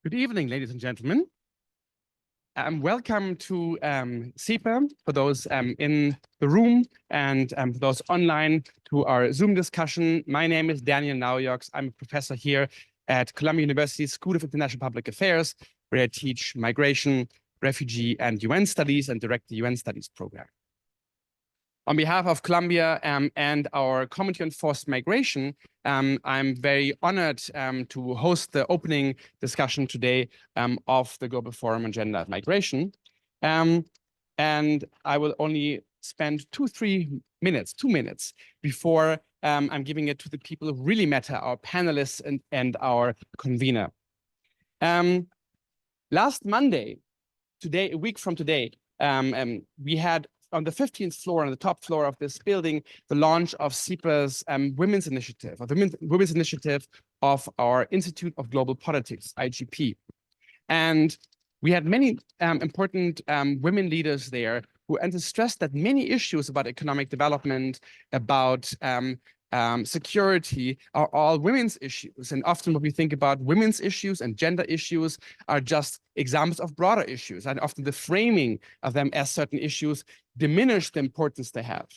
Good evening, ladies and gentlemen. Welcome to SEPA, for those in the room and for those online to our Zoom discussion. My name is Daniel Naujoks. I'm a professor here at Columbia University School of International Public Affairs, where I teach migration, refugee, and UN studies and direct the UN studies program. On behalf of Columbia and our Committee on Forced Migration, I'm very honored to host the opening discussion today of the Global Forum on Gender and Migration. And I will only spend 2 minutes before I'm giving it to the people who really matter, our panelists and our convener. Last Monday, a week from today, we had on the 15th floor, on the top floor of this building, the launch of SEPA's Women's Initiative, or the Women's Initiative of our Institute of Global Politics, IGP. And we had many important women leaders there who stressed that many issues about economic development, about security are all women's issues. And often when we think about women's issues and gender issues are just examples of broader issues. And often the framing of them as certain issues diminish the importance they have.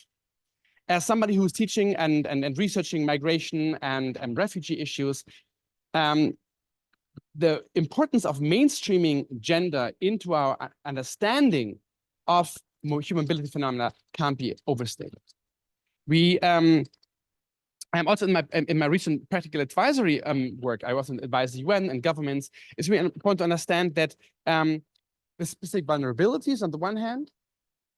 As somebody who's teaching and researching migration and refugee issues, the importance of mainstreaming gender into our understanding of human mobility phenomena can't be overstated. I'm also in my recent practical advisory work. I also advise the UN and governments. It's really important to understand that the specific vulnerabilities on the one hand,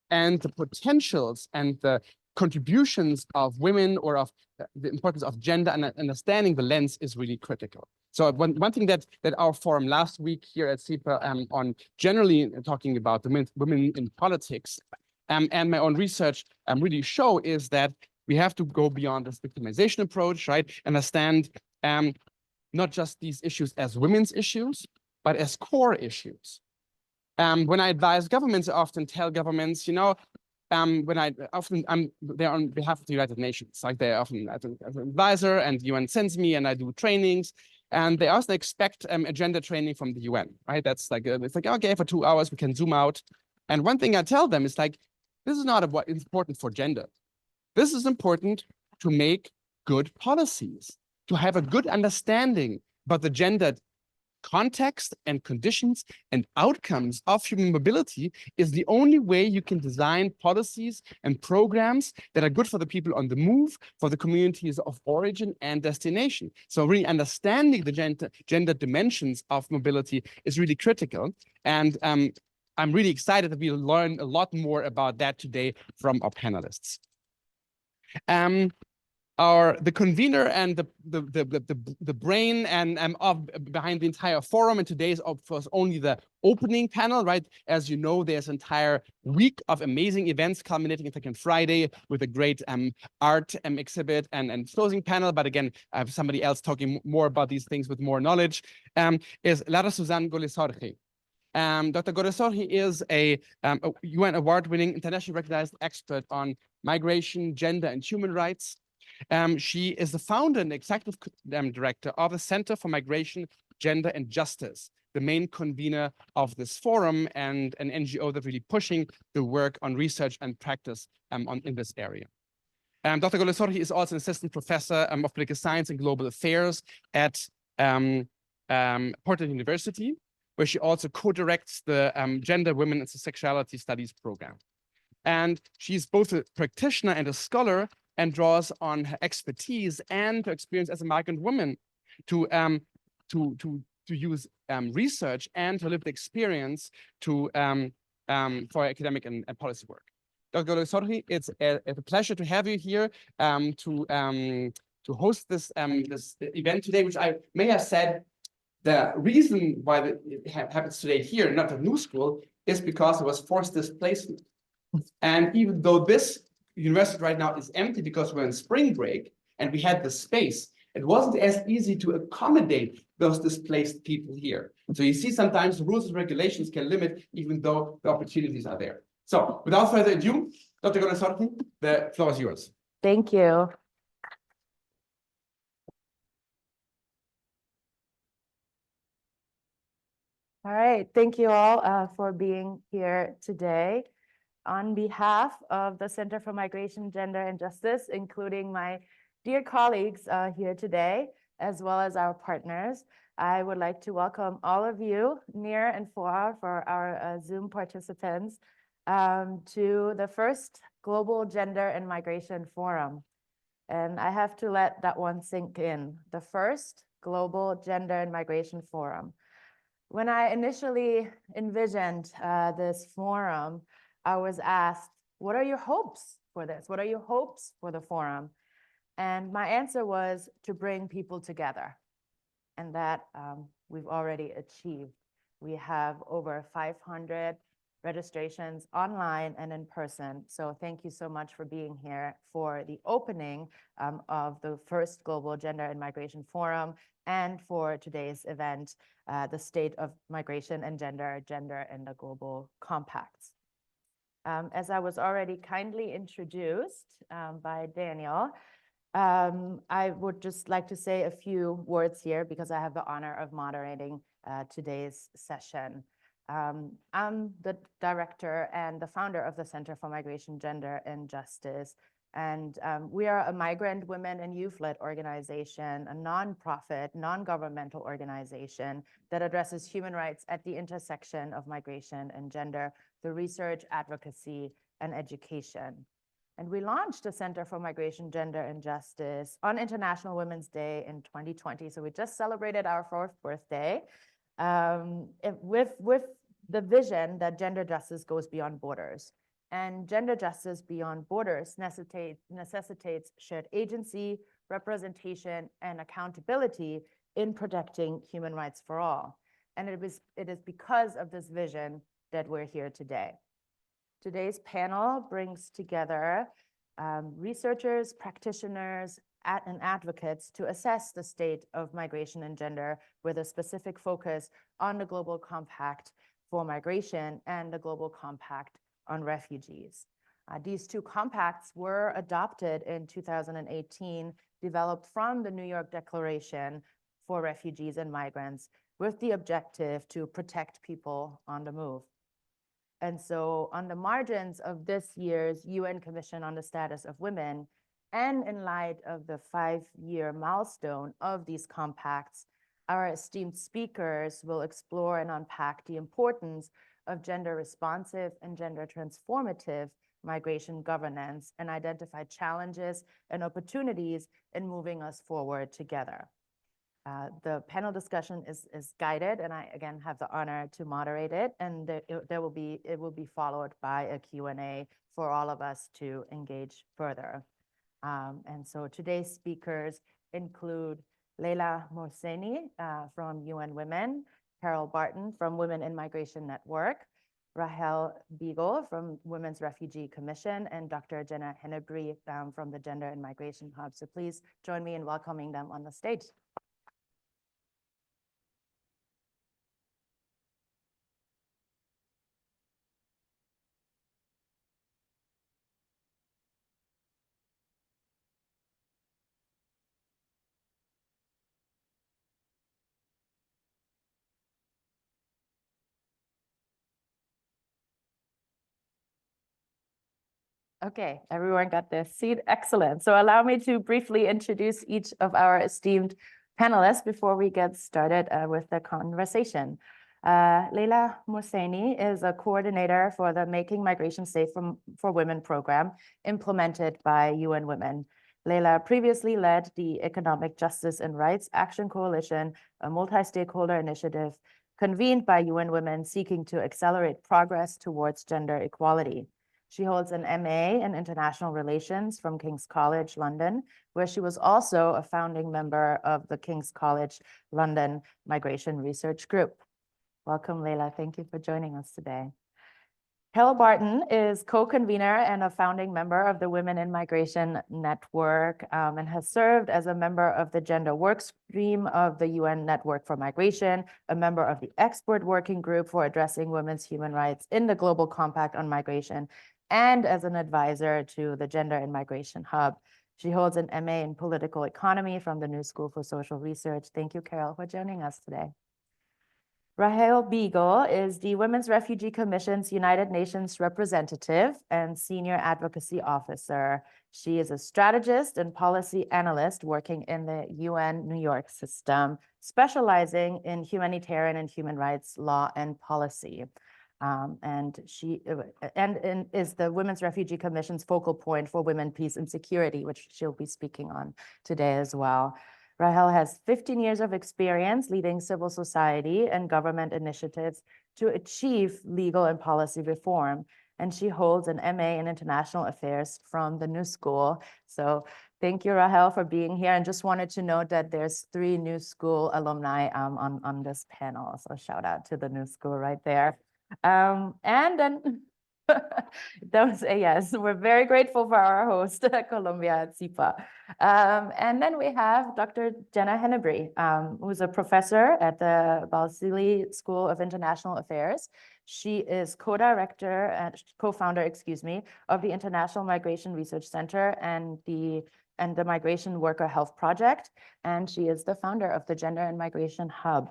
and the potentials and the contributions of women or of the importance of gender and understanding the lens is really critical. So one thing that our forum last week here at SEPA on generally talking about the women in politics and my own research really show is that we have to go beyond this victimization approach, right? Understand not just these issues as women's issues, but as core issues. When I advise governments, I often tell governments, you know, I'm there on behalf of the United Nations, like they're often as an advisor, and the UN sends me and I do trainings, and they also expect a gender training from the UN, right? That's like, it's like, okay, for 2 hours we can zoom out. And one thing I tell them is like, this is not what is important for gender. This is important to make good policies, to have a good understanding about the gender context and conditions and outcomes of human mobility is the only way you can design policies and programs that are good for the people on the move, for the communities of origin and destination. So really understanding the gender dimensions of mobility is really critical. And I'm really excited that we'll learn a lot more about that today from our panelists. The convener and the brain behind the entire forum, and today is of course only the opening panel, right? As you know, there's an entire week of amazing events culminating on Friday with a great art exhibit and closing panel. But again, I have somebody else talking more about these things with more knowledge. Is Lara Suzanne Golesorgi. Dr. Golesorgi is a UN award-winning, internationally recognized expert on migration, gender, and human rights. She is the founder and executive director of the Center for Migration, Gender, and Justice, the main convener of this forum and an NGO that's really pushing the work on research and practice in this area. Dr. Golesorgi is also an assistant professor of political science and global affairs at Portland University, where she also co-directs the Gender, Women, and Sexuality Studies program. And she's both a practitioner and a scholar, and draws on her expertise and her experience as a migrant woman to use research and her lived experience for academic and policy work. Dr. Golesorgi, it's a pleasure to have you here to host this event today, which I may have said the reason why it happens today here, not at New School, is because it was forced displacement. And even though this university right now is empty because we're in spring break and we had the space, it wasn't as easy to accommodate those displaced people here. So you see sometimes the rules and regulations can limit even though the opportunities are there. So without further ado, Dr. Golesorgi, the floor is yours. Thank you. All right, thank you all for being here today. On behalf of the Center for Migration, Gender, and Justice, including my dear colleagues here today, as well as our partners, I would like to welcome all of you, near and far, for our Zoom participants, to the first Global Gender and Migration Forum. And I have to let that one sink in, the first Global Gender and Migration Forum. When I initially envisioned this forum, I was asked, what are your hopes for this? What are your hopes for the forum? And my answer was to bring people together. And that we've already achieved. We have over 500 registrations online and in person. So thank you so much for being here for the opening of the first Global Gender and Migration Forum and for today's event, the State of Migration and Gender, Gender and the Global Compacts. As I was already kindly introduced by Daniel, I would just like to say a few words here because I have the honor of moderating today's session. I'm the director and the founder of the Center for Migration, Gender, and Justice. And we are a migrant women and youth-led organization, a nonprofit, non-governmental organization that addresses human rights at the intersection of migration and gender through research, advocacy, and education. And we launched the Center for Migration, Gender, and Justice on International Women's Day in 2020. So we just celebrated our 4th birthday with the vision that gender justice goes beyond borders. And gender justice beyond borders necessitates shared agency, representation, and accountability in protecting human rights for all. And it is because of this vision that we're here today. Today's panel brings together researchers, practitioners, and advocates to assess the state of migration and gender with a specific focus on the Global Compact for Migration and the Global Compact on Refugees. These two compacts were adopted in 2018, developed from the New York Declaration for Refugees and Migrants with the objective to protect people on the move. And so on the margins of this year's UN Commission on the Status of Women, and in light of the 5-year milestone of these compacts, our esteemed speakers will explore and unpack the importance of gender responsive and gender transformative migration governance and identify challenges and opportunities in moving us forward together. The panel discussion is guided, and I again have the honor to moderate it. And it will be followed by a Q&A for all of us to engage further. And so today's speakers include Layla Mohseni from UN Women, Carol Barton from Women in Migration Network, Rahel Beigel from Women's Refugee Commission, and Dr. Jenna Hennebry from the Gender and Migration Hub. So please join me in welcoming them on the stage. Okay, everyone got their seat. Excellent. So allow me to briefly introduce each of our esteemed panelists before we get started with the conversation. Layla Mohseni is a coordinator for the Making Migration Safe for Women program implemented by UN Women. Layla previously led the Economic Justice and Rights Action Coalition, a multi-stakeholder initiative convened by UN Women seeking to accelerate progress towards gender equality. She holds an MA in International Relations from King's College, London, where she was also a founding member of the King's College London Migration Research Group. Welcome, Layla. Thank you for joining us today. Carol Barton is co-convener and a founding member of the Women in Migration Network and has served as a member of the Gender Work Stream of the UN Network for Migration, a member of the Expert Working Group for Addressing Women's Human Rights in the Global Compact on Migration, and as an advisor to the Gender and Migration Hub. She holds an MA in Political Economy from the New School for Social Research. Thank you, Carol, for joining us today. Rahel Beigel is the Women's Refugee Commission's United Nations representative and senior advocacy officer. She is a strategist and policy analyst working in the UN New York system, specializing in humanitarian and human rights law and policy. And she is the Women's Refugee Commission's focal point for women, peace, and security, which she'll be speaking on today as well. Rahel has 15 years of experience leading civil society and government initiatives to achieve legal and policy reform. And she holds an MA in International Affairs from the New School. So thank you, Rahel, for being here. And just wanted to note that there's 3 New School alumni on this panel. So shout out to the New School right there. And then those, yes, we're very grateful for our host, Columbia at SIPA. And then we have Dr. Jenna Hennebree, who's a professor at the Beigel School of International Affairs. She is co-director and co-founder, excuse me, of the International Migration Research Center and the Migration Worker Health Project. And she is the founder of the Gender and Migration Hub.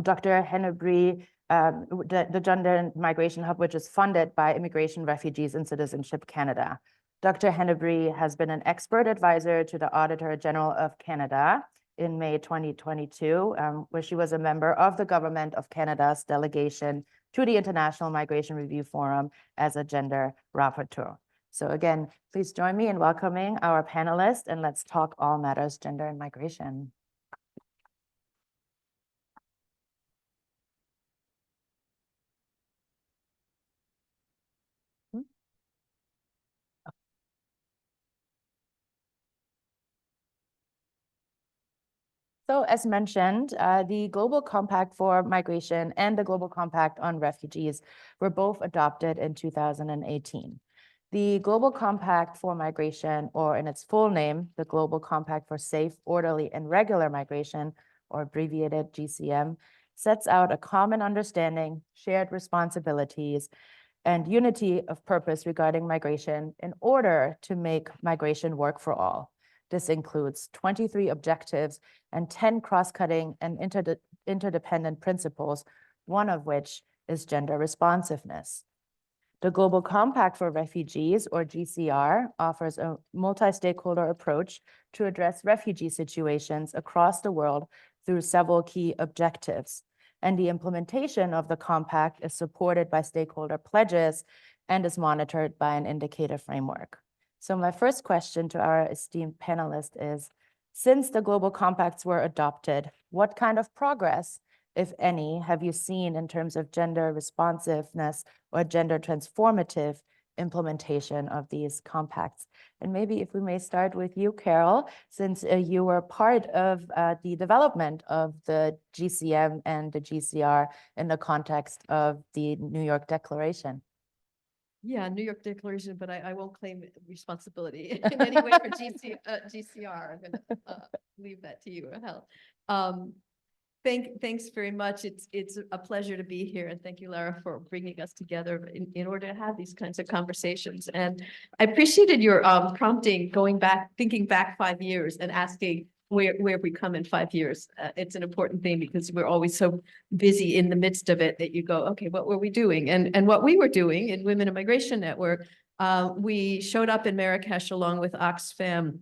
Dr. Hennebree, the Gender and Migration Hub, which is funded by Immigration, Refugees, and Citizenship Canada. Dr. Hennebree has been an expert advisor to the Auditor General of Canada in May 2022, where she was a member of the Government of Canada's delegation to the International Migration Review Forum as a gender rapporteur. So again, please join me in welcoming our panelists, and let's talk all matters gender and migration. So as mentioned, the Global Compact for Migration and the Global Compact on Refugees were both adopted in 2018. The Global Compact for Migration, or in its full name, the Global Compact for Safe, Orderly, and Regular Migration, or abbreviated GCM, sets out a common understanding, shared responsibilities, and unity of purpose regarding migration in order to make migration work for all. This includes 23 objectives and 10 cross-cutting and interdependent principles, one of which is gender responsiveness. The Global Compact for Refugees, or GCR, offers a multi-stakeholder approach to address refugee situations across the world through several key objectives. And the implementation of the compact is supported by stakeholder pledges and is monitored by an indicator framework. So my first question to our esteemed panelists is, since the Global Compacts were adopted, what kind of progress, if any, have you seen in terms of gender responsiveness or gender transformative implementation of these compacts? And maybe if we may start with you, Carol, since you were part of the development of the GCM and the GCR in the context of the New York Declaration. Yeah, New York Declaration, but I won't claim responsibility in any way for GCR. I'm going to leave that to you, Rahel. Thanks very much. It's a pleasure to be here, and thank you, Lara, for bringing us together in order to have these kinds of conversations. And I appreciated your prompting, thinking back 5 years and asking where have we come in 5 years. It's an important thing because we're always so busy in the midst of it that you go, okay, what were we doing? And what we were doing in Women in Migration Network, we showed up in Marrakesh along with Oxfam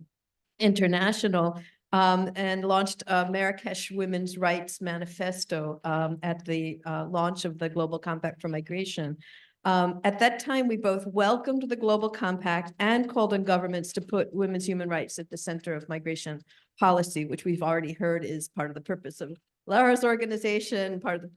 International and launched a Marrakesh Women's Rights Manifesto at the launch of the Global Compact for Migration. At that time, we both welcomed the Global Compact and called on governments to put women's human rights at the center of migration policy, which we've already heard is part of the purpose of Lara's organization, part of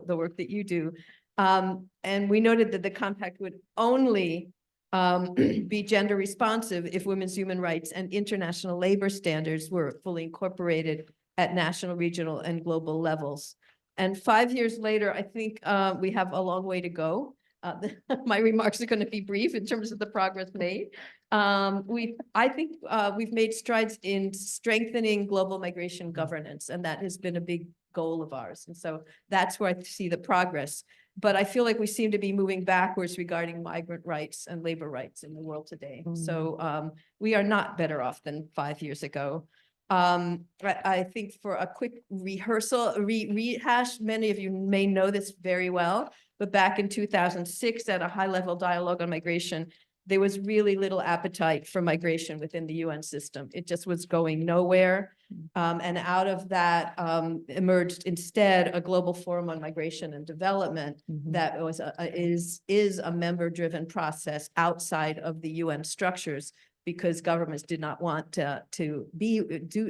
the work that you do. And we noted that the compact would only be gender responsive if women's human rights and international labor standards were fully incorporated at national, regional, and global levels. And 5 years later, I think we have a long way to go. My remarks are going to be brief in terms of the progress made. I think we've made strides in strengthening global migration governance, and that has been a big goal of ours. And so that's where I see the progress. But I feel like we seem to be moving backwards regarding migrant rights and labor rights in the world today. So we are not better off than 5 years ago. I think for a quick rehash, many of you may know this very well, but back in 2006 at a high-level dialogue on migration, there was really little appetite for migration within the UN system. It just was going nowhere. And out of that emerged instead a global forum on migration and development that was is a member-driven process outside of the UN structures, because governments did not want to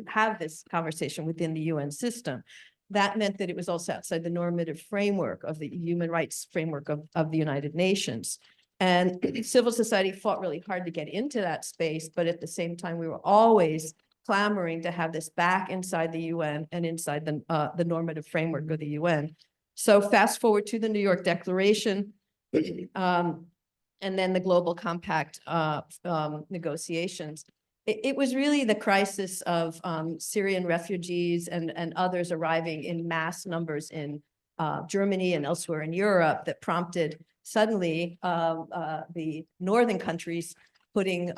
have this conversation within the UN system. That meant that it was also outside the normative framework of the human rights framework of the United Nations. And civil society fought really hard to get into that space, but at the same time, we were always clamoring to have this back inside the UN and inside the normative framework of the UN. So fast forward to the New York Declaration, and then the Global Compact negotiations. It was really the crisis of Syrian refugees and others arriving in mass numbers in Germany and elsewhere in Europe that prompted suddenly the northern countries putting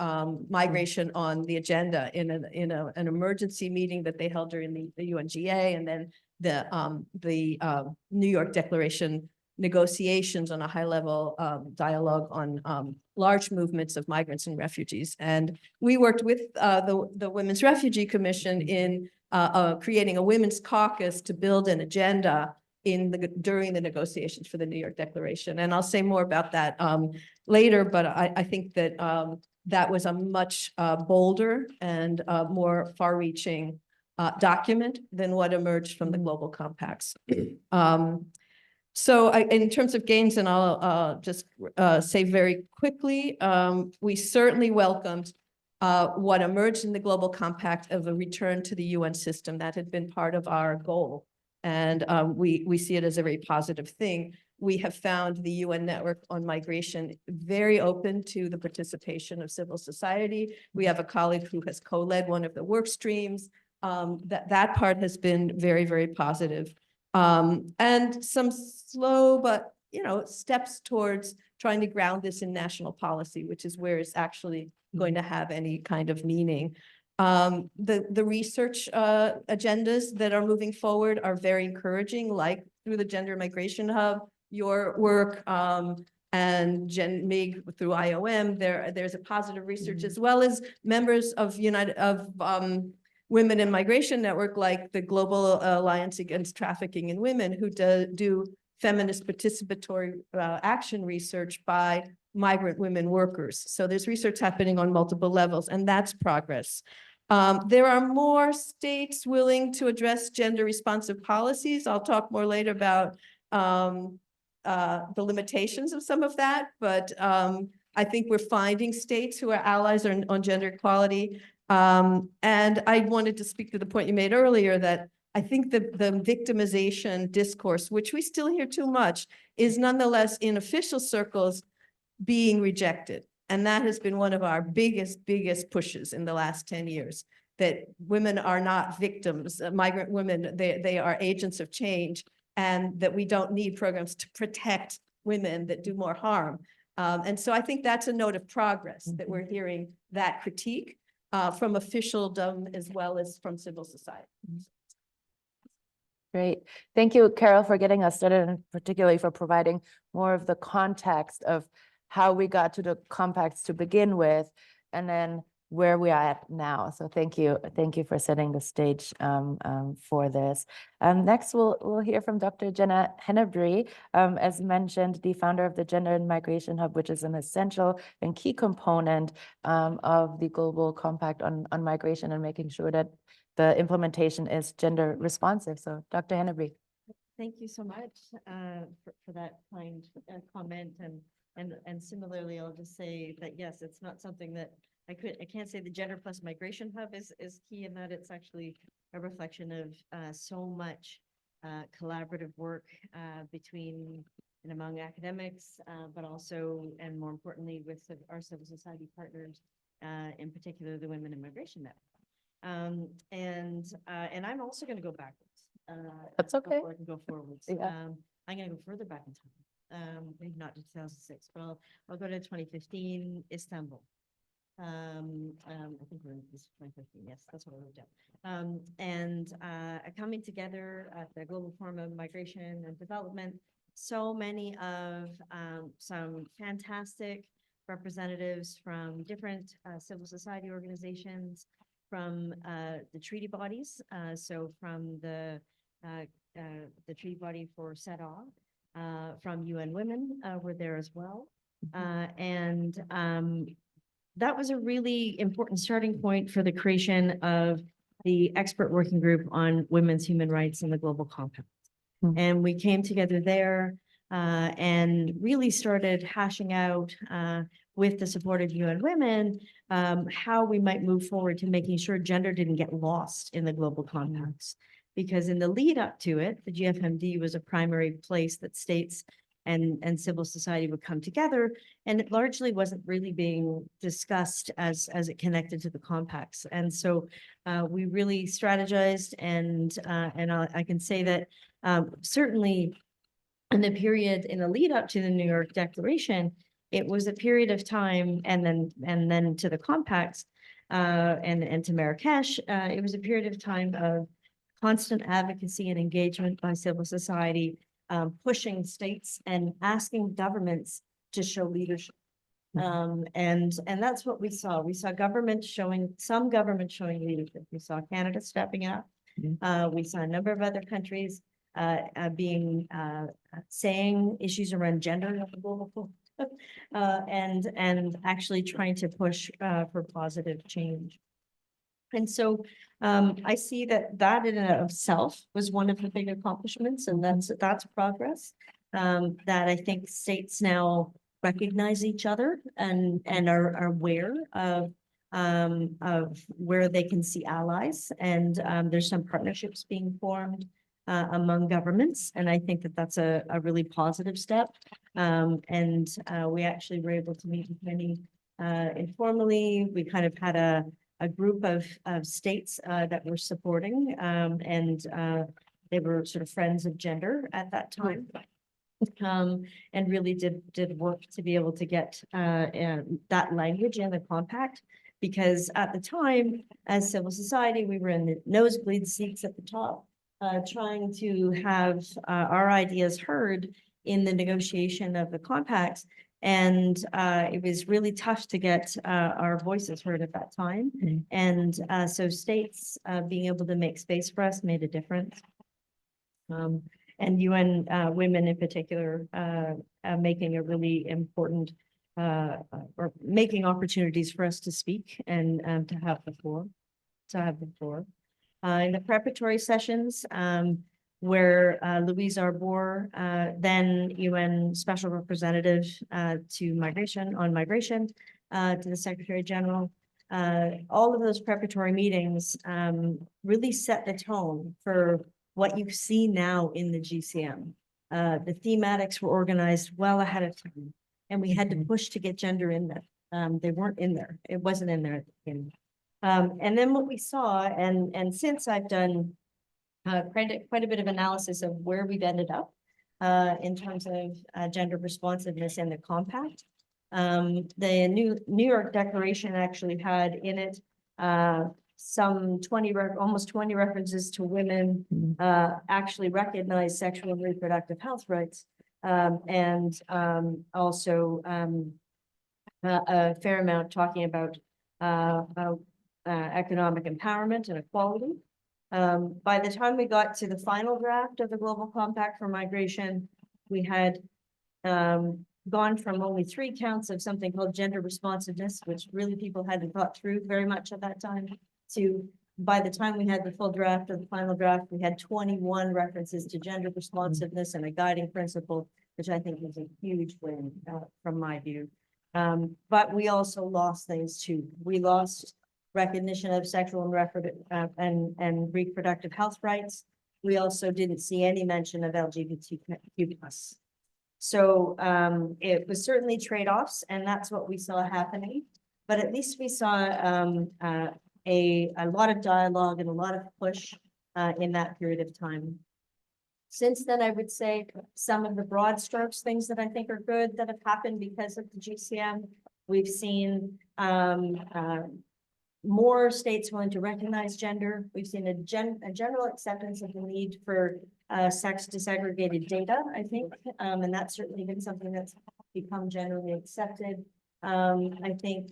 migration on the agenda in an emergency meeting that they held during the UNGA, and then the New York Declaration negotiations on a high-level dialogue on large movements of migrants and refugees. And we worked with the Women's Refugee Commission in creating a women's caucus to build an agenda during the negotiations for the New York Declaration. And I'll say more about that later, but I think that that was a much bolder and more far-reaching document than what emerged from the global compacts. So in terms of gains, and I'll just say very quickly, we certainly welcomed what emerged in the Global Compact of a return to the UN system. That had been part of our goal. And we see it as a very positive thing. We have found the UN Network on Migration very open to the participation of civil society. We have a colleague who has co-led one of the work streams. That part has been very, very positive. And some slow, but steps towards trying to ground this in national policy, which is where it's actually going to have any kind of meaning. The research agendas that are moving forward are very encouraging, like through the Gender Migration Hub, your work, and GenMig through IOM. There's a positive research, as well as members of Women in Migration Network, like the Global Alliance Against Trafficking in Women, who do feminist participatory action research by migrant women workers. So there's research happening on multiple levels, and that's progress. There are more states willing to address gender responsive policies. I'll talk more later about the limitations of some of that, but I think we're finding states who are allies on gender equality. And I wanted to speak to the point you made earlier that I think the victimization discourse, which we still hear too much, is nonetheless in official circles being rejected. And that has been one of our biggest pushes in the last 10 years, that women are not victims. Migrant women, they are agents of change, and that we don't need programs to protect women that do more harm. And so I think that's a note of progress, that we're hearing that critique from officialdom as well as from civil society. Great. Thank you, Carol, for getting us started, and particularly for providing more of the context of how we got to the compacts to begin with, and then where we are at now. So thank you for setting the stage for this. Next, we'll hear from Dr. Jenna Hennebree, as mentioned, the founder of the Gender and Migration Hub, which is an essential and key component of the Global Compact on migration and making sure that the implementation is gender responsive. So Dr. Hennebree. Thank you so much for that kind comment. And similarly, I'll just say that, yes, it's not something that I can't say the Gender Plus Migration Hub is key in that. It's actually a reflection of so much collaborative work between and among academics, but also, and more importantly, with our civil society partners, in particular, the Women in Migration Network. And I'm also going to go backwards. That's okay. Before I can go forwards. Yeah. I'm going to go further back in time. Maybe not to 2006, but I'll go to 2015, Istanbul. I think this is 2015. Yes, that's what I wrote down. And coming together at the Global Forum of Migration and Development, so many of some fantastic representatives from different civil society organizations, from the treaty bodies. So from the treaty body for SEDAW, from UN Women were there as well. And that was a really important starting point for the creation of the expert working group on women's human rights in the Global Compact. And we came together there and really started hashing out with the support of UN Women how we might move forward to making sure gender didn't get lost in the Global Compacts. Because in the lead up to it, the GFMD was a primary place that states and civil society would come together, and it largely wasn't really being discussed as it connected to the compacts. And so we really strategized, and I can say that certainly in the period in the lead up to the New York Declaration, it was a period of time, and then to the compacts and to Marrakesh, it was a period of time of constant advocacy and engagement by civil society, pushing states and asking governments to show leadership. And that's what we saw. We saw some government showing leadership. We saw Canada stepping up. We saw a number of other countries saying issues around gender at the global and actually trying to push for positive change. And so I see that in and of itself was one of the big accomplishments, and that's progress that I think states now recognize each other and are aware of where they can see allies, and there's some partnerships being formed among governments, and I think that's a really positive step. And we actually were able to meet with many informally. We kind of had a group of states that were supporting, and they were sort of friends of gender at that time, and really did work to be able to get that language in the compact, because at the time, as civil society, we were in the nosebleed seats at the top, trying to have our ideas heard in the negotiation of the compacts. And it was really tough to get our voices heard at that time. And so states being able to make space for us made a difference. And UN Women in particular making a really important, or making opportunities for us to speak and to have the floor. In the preparatory sessions, where Louise Arbour, then UN Special Representative to migration, to the Secretary General, all of those preparatory meetings really set the tone for what you see now in the GCM. The thematics were organized well ahead of time, and we had to push to get gender in there. They weren't in there. It wasn't in there at the beginning. And then what we saw, and since I've done quite a bit of analysis of where we've ended up in terms of gender responsiveness in the compact. The New York Declaration actually had in it some almost 20 references to women actually recognize sexual and reproductive health rights, and also a fair amount talking about economic empowerment and equality. By the time we got to the final draft of the Global Compact for Migration, we had gone from only 3 counts of something called gender responsiveness, which really people hadn't thought through very much at that time, to by the time we had the full draft or the final draft, we had 21 references to gender responsiveness and a guiding principle, which I think was a huge win from my view. But we also lost things too. We lost recognition of sexual and reproductive health rights. We also didn't see any mention of LGBTQ+. So it was certainly trade-offs, and that's what we saw happening. But at least we saw a lot of dialogue and a lot of push in that period of time. Since then, I would say some of the broad strokes, things that I think are good that have happened because of the GCM. We've seen more states willing to recognize gender. We've seen a general acceptance of the need for sex disaggregated data, I think, and that's certainly been something that's become generally accepted. I think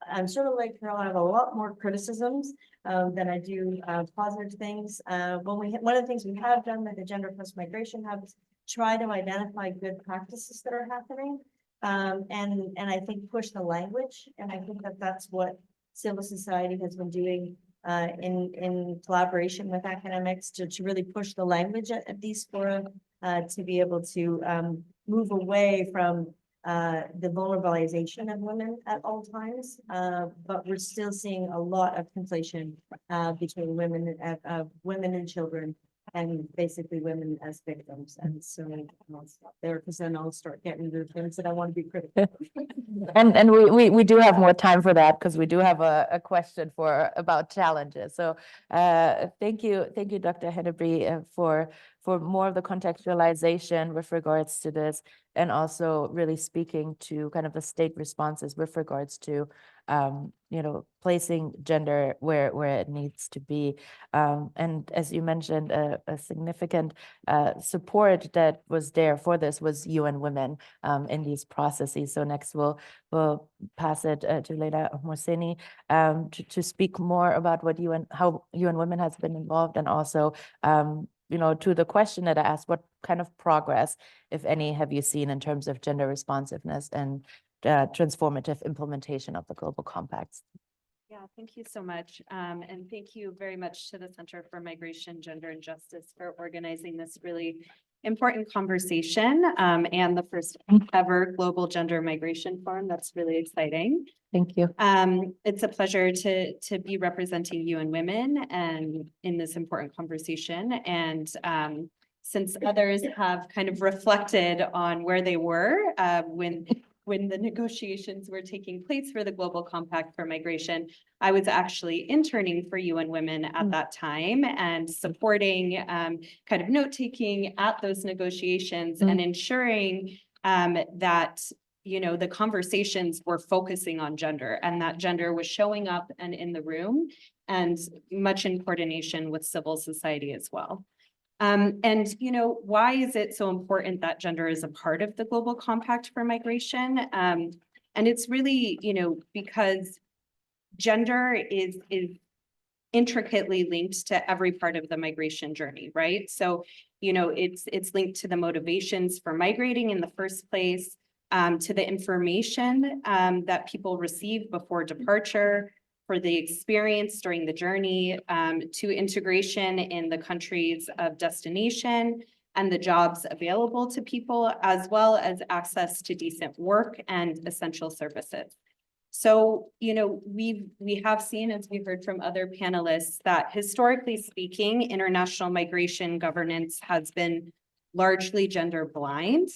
I'm sort of like Carol, I have a lot more criticisms than I do positive things. One of the things we have done with the Gender Plus Migration Hub is try to identify good practices that are happening, and I think push the language, and I think that that's what civil society has been doing in collaboration with academics to really push the language at these fora to be able to move away from the vulnerabilization of women at all times, but we're still seeing a lot of conflation between women and children, and basically women as victims. And so I'll stop there because then I'll start getting into the things that I want to be critical of. And we do have more time for that because we do have a question about challenges. So thank you, Dr. Hennebree, for more of the contextualization with regards to this, and also really speaking to kind of the state responses with regards to placing gender where it needs to be. And as you mentioned, a significant support that was there for this was UN Women in these processes. So next we'll pass it to Layla Mohseni to speak more about how UN Women has been involved, and also to the question that I asked, what kind of progress, if any, have you seen in terms of gender responsiveness and transformative implementation of the Global Compacts? Yeah, thank you so much. And thank you very much to the Center for Migration, Gender, and Justice for organizing this really important conversation and the first ever Global Gender Migration Forum. That's really exciting. Thank you. It's a pleasure to be representing UN Women and in this important conversation. And since others have kind of reflected on where they were when the negotiations were taking place for the Global Compact for Migration, I was actually interning for UN Women at that time and supporting kind of note-taking at those negotiations and ensuring that the conversations were focusing on gender, and that gender was showing up and in the room, and much in coordination with civil society as well. Why is it so important that gender is a part of the Global Compact for Migration? And it's really, because gender is intricately linked to every part of the migration journey, right? So, it's linked to the motivations for migrating in the first place, to the information that people receive before departure, for the experience during the journey, to integration in the countries of destination and the jobs available to people, as well as access to decent work and essential services. So, we have seen, as we heard from other panelists, that historically speaking, international migration governance has been largely gender blind,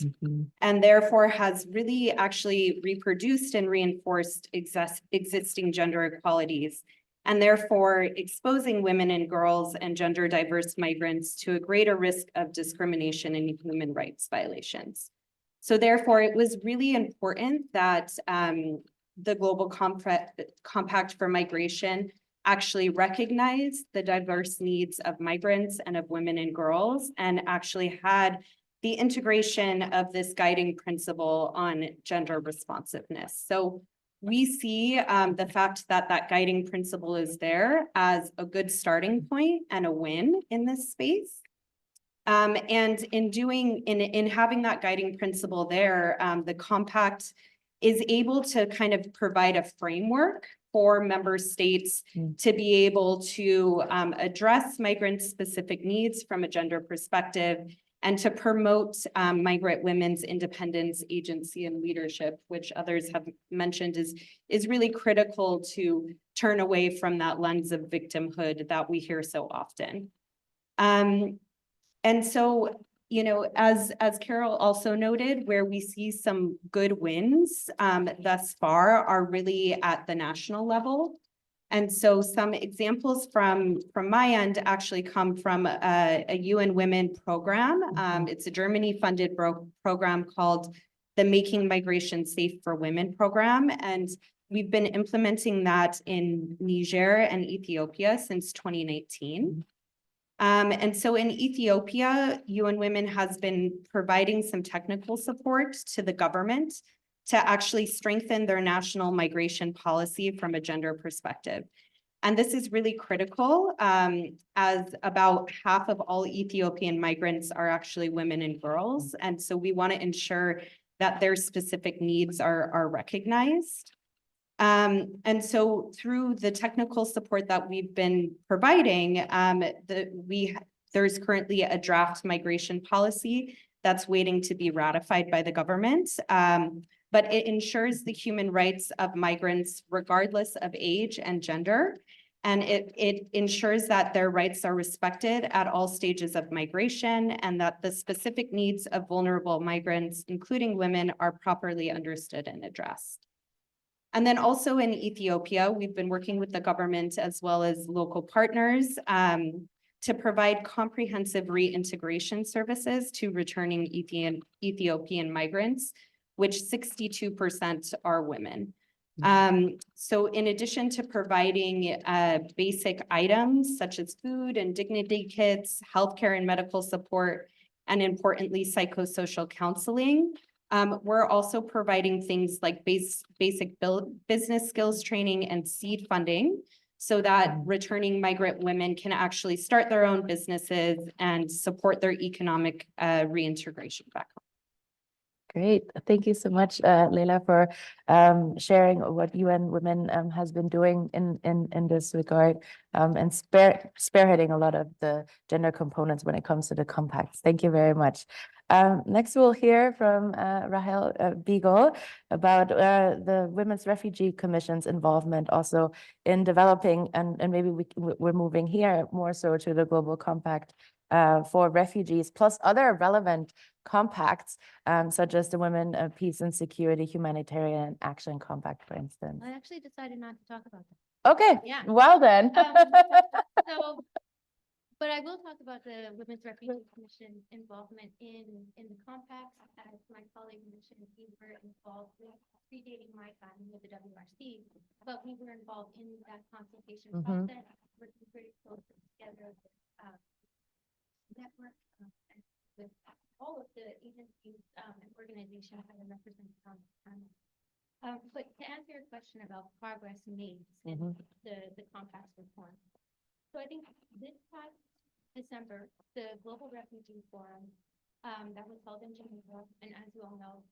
and therefore has really actually reproduced and reinforced existing gender inequalities, and therefore exposing women and girls and gender diverse migrants to a greater risk of discrimination and human rights violations. So therefore, it was really important that the Global Compact for Migration actually recognize the diverse needs of migrants and of women and girls, and actually had the integration of this guiding principle on gender responsiveness. So we see the fact that that guiding principle is there as a good starting point and a win in this space. And in having that guiding principle there, the compact is able to kind of provide a framework for member states to be able to address migrant-specific needs from a gender perspective, and to promote migrant women's independence, agency, and leadership, which others have mentioned is really critical to turn away from that lens of victimhood that we hear so often. And so, as Carol also noted, where we see some good wins thus far are really at the national level. And so some examples from my end actually come from a UN Women program. It's a Germany-funded program called the Making Migration Safe for Women program. And we've been implementing that in Niger and Ethiopia since 2019. And so in Ethiopia, UN Women has been providing some technical support to the government to actually strengthen their national migration policy from a gender perspective. And this is really critical, as about half of all Ethiopian migrants are actually women and girls. And so we want to ensure that their specific needs are recognized. And so through the technical support that we've been providing, there's currently a draft migration policy that's waiting to be ratified by the government. But it ensures the human rights of migrants regardless of age and gender. And it ensures that their rights are respected at all stages of migration and that the specific needs of vulnerable migrants, including women, are properly understood and addressed. And then also in Ethiopia, we've been working with the government as well as local partners to provide comprehensive reintegration services to returning Ethiopian migrants, which 62% are women. So in addition to providing basic items such as food and dignity kits, healthcare and medical support, and importantly, psychosocial counseling, we're also providing things like basic business skills training and seed funding so that returning migrant women can actually start their own businesses and support their economic reintegration back home. Great. Thank you so much, Layla, for sharing what UN Women has been doing in this regard and spearheading a lot of the gender components when it comes to the compacts. Thank you very much. Next, we'll hear from Rahel Beigel about the Women's Refugee Commission's involvement also in developing, and maybe we're moving here more so to the Global Compact for refugees, plus other relevant compacts, such as the Women, Peace and Security Humanitarian Action Compact, for instance. I actually decided not to talk about that. Okay, Yeah. well then. But I will talk about the Women's Refugee Commission involvement in the compacts. As my colleague mentioned, we were involved with predating my time with the WRC, but we were involved in that consultation process, working pretty closely together with network and with all of the agencies and organizations that are represented on the panel. But to answer your question about progress made since the compacts were formed. So I think this past December, the Global Refugee Forum that was held in Geneva, and as you all know,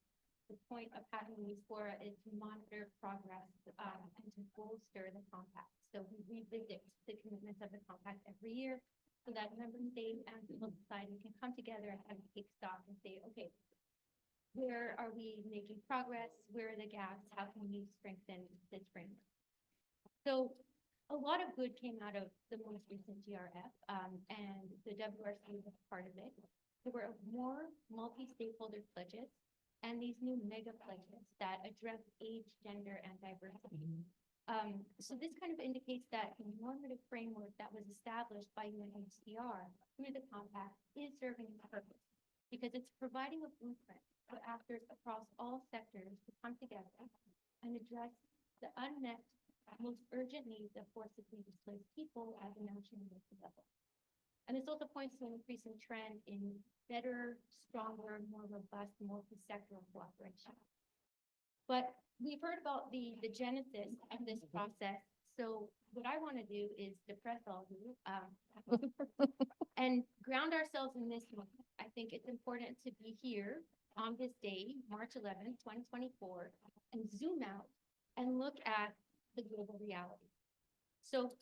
the point of having these fora is to monitor progress and to bolster the compact. So we revisit the commitments of the compact every year so that member states and civil society can come together and kind of take stock and say, okay, where are we making progress? Where are the gaps? How can we strengthen this framework? So a lot of good came out of the most recent GRF, and the WRC was part of it. There were more multi-stakeholder pledges and these new mega pledges that address age, gender, and diversity. So this kind of indicates that the normative framework that was established by UNHCR through the compact is serving its purpose because it's providing a blueprint for actors across all sectors to come together and address the unmet, most urgent needs of forcibly displaced people at the national level. And this also points to an increasing trend in better, stronger, more robust, multi-sectoral cooperation. But we've heard about the genesis of this process. So what I want to do is depress all of you and ground ourselves in this moment. I think it's important to be here on this day, March 11th, 2024, and zoom out and look at the global reality. So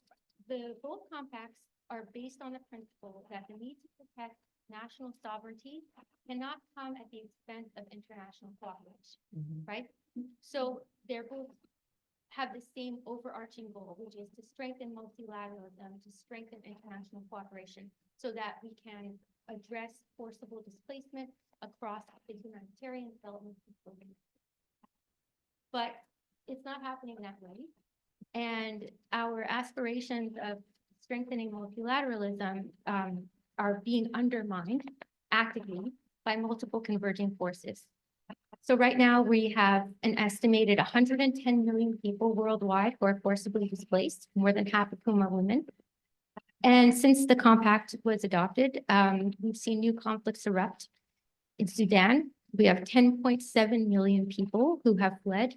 both compacts are based on the principle that the need to protect national sovereignty cannot come at the expense of international cooperation, right? So they're both have the same overarching goal, which is to strengthen multilateralism, to strengthen international cooperation so that we can address forcible displacement across the humanitarian development program. But it's not happening that way. And our aspirations of strengthening multilateralism are being undermined actively by multiple converging forces. So right now we have an estimated 110 million people worldwide who are forcibly displaced, more than half of whom are women. And since the compact was adopted, we've seen new conflicts erupt. In Sudan, we have 10.7 million people who have fled,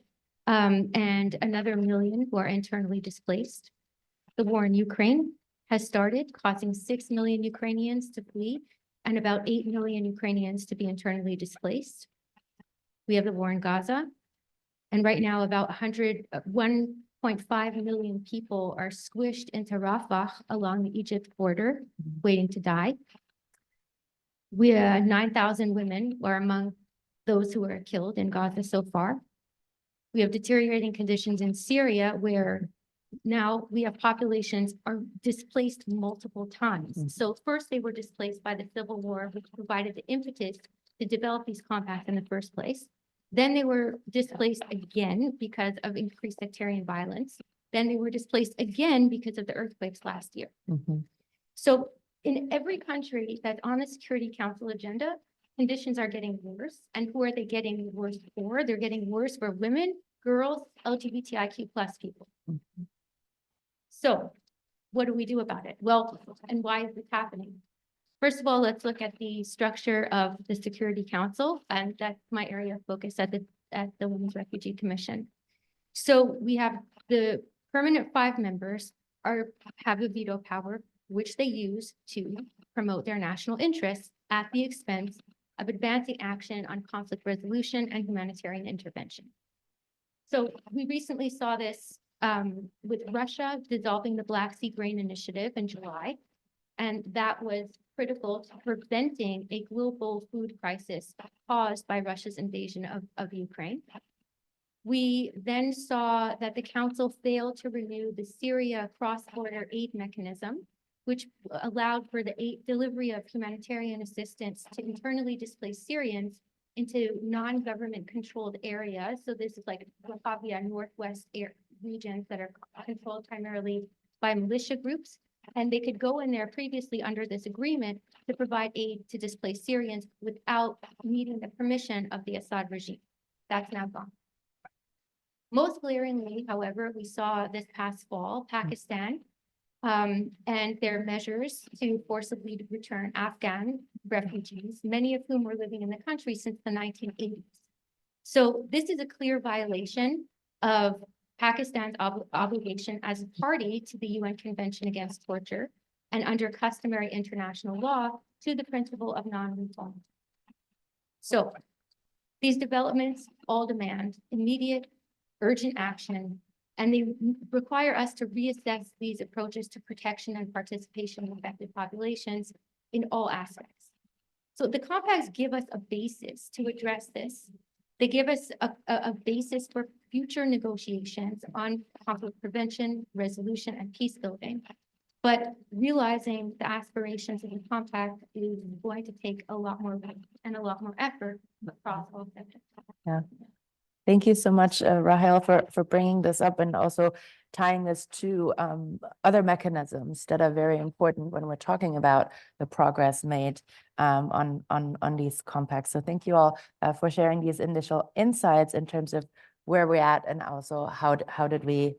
and another million who are internally displaced. The war in Ukraine has started, causing 6 million Ukrainians to flee and about 8 million Ukrainians to be internally displaced. We have the war in Gaza, and right now about 1.5 million people are squished into Rafah along the Egypt border, waiting to die. We have 9,000 women are among those who were killed in Gaza so far. We have deteriorating conditions in Syria, where now we have populations are displaced multiple times. So first they were displaced by the civil war, which provided the impetus to develop these compacts in the first place. Then they were displaced again because of increased sectarian violence. Then they were displaced again because of the earthquakes last year. So in every country that's on the Security Council agenda, conditions are getting worse. And who are they getting worse for? They're getting worse for women, girls, LGBTIQ+ people. So what do we do about it? Well, and why is this happening? First of all, let's look at the structure of the Security Council, and that's my area of focus at the Women's Refugee Commission. So we have the permanent 5 members have a veto power, which they use to promote their national interests at the expense of advancing action on conflict resolution and humanitarian intervention. So we recently saw this with Russia dissolving the Black Sea Grain Initiative in July, and that was critical to preventing a global food crisis caused by Russia's invasion of Ukraine. We then saw that the Council failed to renew the Syria cross-border aid mechanism, which allowed for the delivery of humanitarian assistance to internally displaced Syrians into non-government controlled areas. So this is like Wahhabia northwest regions that are controlled primarily by militia groups. And they could go in there previously under this agreement to provide aid to displaced Syrians without needing the permission of the Assad regime. That's now gone. Most glaringly, however, we saw this past fall, Pakistan and their measures to forcibly return Afghan refugees, many of whom were living in the country since the 1980s. So this is a clear violation of Pakistan's obligation as a party to the UN Convention Against Torture and under customary international law to the principle of non-refoulement. So these developments all demand immediate, urgent action, and they require us to reassess these approaches to protection and participation in affected populations in all aspects. So the compacts give us a basis to address this. They give us a basis for future negotiations on conflict prevention, resolution, and peace building. But realizing the aspirations of the compact is going to take a lot more work and a lot more effort across all sectors. Yeah. Thank you so much, Rahel, for bringing this up and also tying this to other mechanisms that are very important when we're talking about the progress made on these compacts. So thank you all for sharing these initial insights in terms of where we're at and also how did we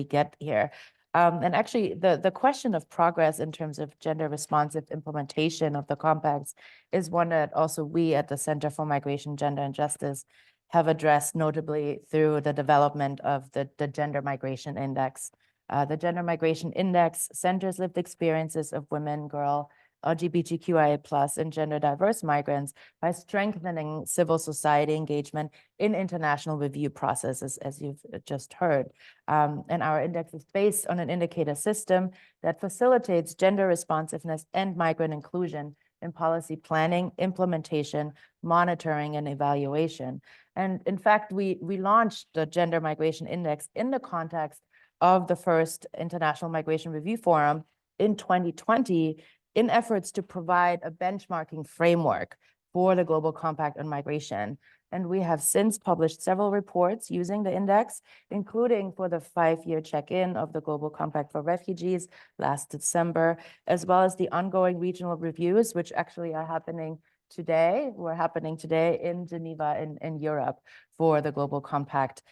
get here. And actually, the question of progress in terms of gender responsive implementation of the compacts is one that also we at the Center for Migration, Gender and Justice have addressed, notably through the development of the Gender Migration Index. The Gender Migration Index centers lived experiences of women, girl, LGBTQIA+, and gender diverse migrants by strengthening civil society engagement in international review processes, as you've just heard. And our index is based on an indicator system that facilitates gender responsiveness and migrant inclusion in policy planning, implementation, monitoring, and evaluation. And in fact, we launched the Gender Migration Index in the context of the first International Migration Review Forum in 2020 in efforts to provide a benchmarking framework for the Global Compact on Migration. And we have since published several reports using the index, including for the 5-year check-in of the Global Compact for Refugees last December, as well as the ongoing regional reviews, which actually are happening today, were happening today in Geneva in Europe for the Global Compact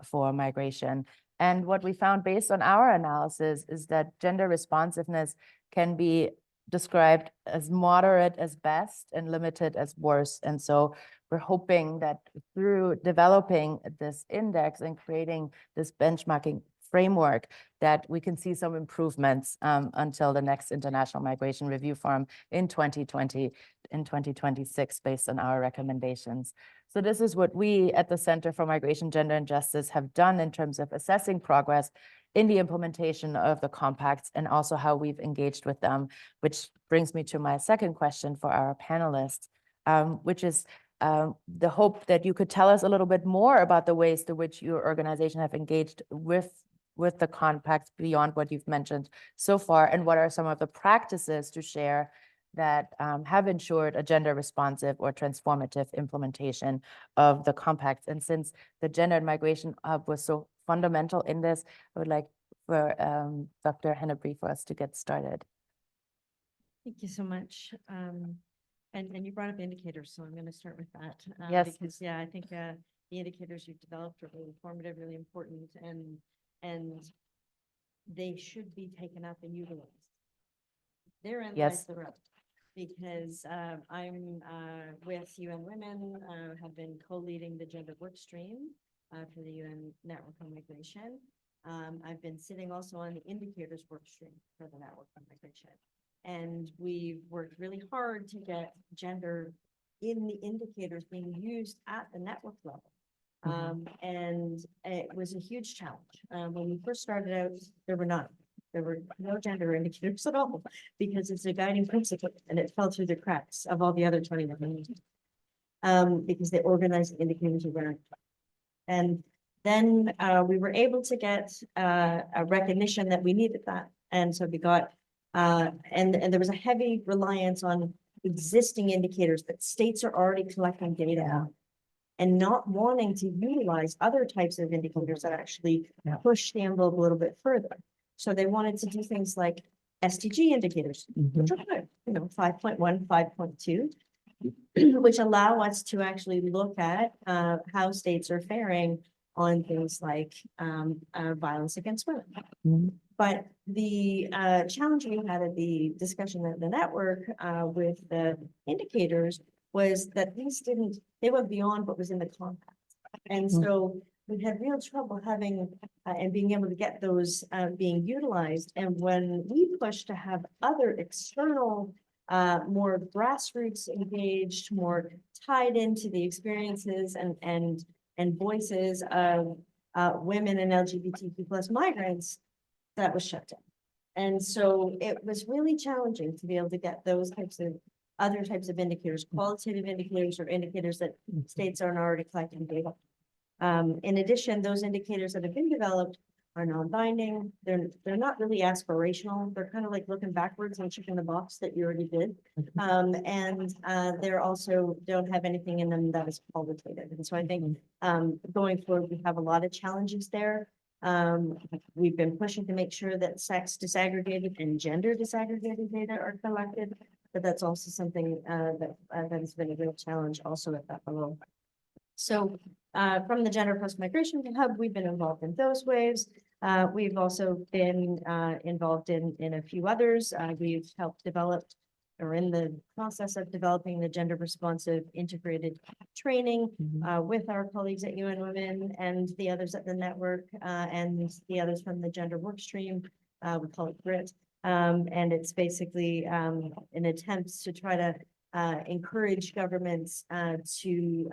for migration. And what we found based on our analysis is that gender responsiveness can be described as moderate as best and limited as worst. And so we're hoping that through developing this index and creating this benchmarking framework that we can see some improvements until the next International Migration Review Forum in 2020, in 2026, based on our recommendations. So this is what we at the Center for Migration, Gender and Justice have done in terms of assessing progress in the implementation of the compacts and also how we've engaged with them, which brings me to my second question for our panelists, which is the hope that you could tell us a little bit more about the ways to which your organization have engaged with the compacts beyond what you've mentioned so far, and what are some of the practices to share that have ensured a gender responsive or transformative implementation of the compacts. And since the Gender and Migration Hub was so fundamental in this, I would like for Dr. Hennebree for us to get started. Thank you so much. And you brought up indicators, so I'm going to start with that. Yes. Because, yeah, I think the indicators you've developed are really informative, really important, and they should be taken up and utilized. Therein lies the rub. Because I'm with UN Women, have been co-leading the gender work stream for the UN Network on Migration. I've been sitting also on the indicators work stream for the Network on Migration. And we've worked really hard to get gender in the indicators being used at the network level. And it was a huge challenge. When we first started out, there were none. There were no gender indicators at all because it's a guiding principle and it fell through the cracks of all the other 21 because they organized the indicators around. And then we were able to get a recognition that we needed that. And so we got, and there was a heavy reliance on existing indicators that states are already collecting data on and not wanting to utilize other types of indicators that actually push the envelope a little bit further. So they wanted to do things like SDG indicators, which are good, 5.1, 5.2, which allow us to actually look at how states are faring on things like violence against women. But the challenge we had at the discussion at the network with the indicators was that they went beyond what was in the compact. And so we had real trouble having and being able to get those being utilized. And when we pushed to have other external, more grassroots engaged, more tied into the experiences and voices of women and LGBTQ+ migrants, that was shut down. And so it was really challenging to be able to get those types of other types of indicators, qualitative indicators or indicators that states aren't already collecting data. In addition, those indicators that have been developed are non-binding. They're not really aspirational. They're kind of like looking backwards and checking the box that you already did. And they're also don't have anything in them that is qualitative. And so I think going forward, we have a lot of challenges there. We've been pushing to make sure that sex disaggregated and gender disaggregated data are collected, but that's also something that has been a real challenge also at that level. So from the Gender Plus Migration Hub, we've been involved in those waves. We've also been involved in a few others. We've helped develop or in the process of developing the gender responsive integrated training with our colleagues at UN Women and the others at the network and the others from the gender work stream. We call it GRIT. And it's basically an attempt to try to encourage governments to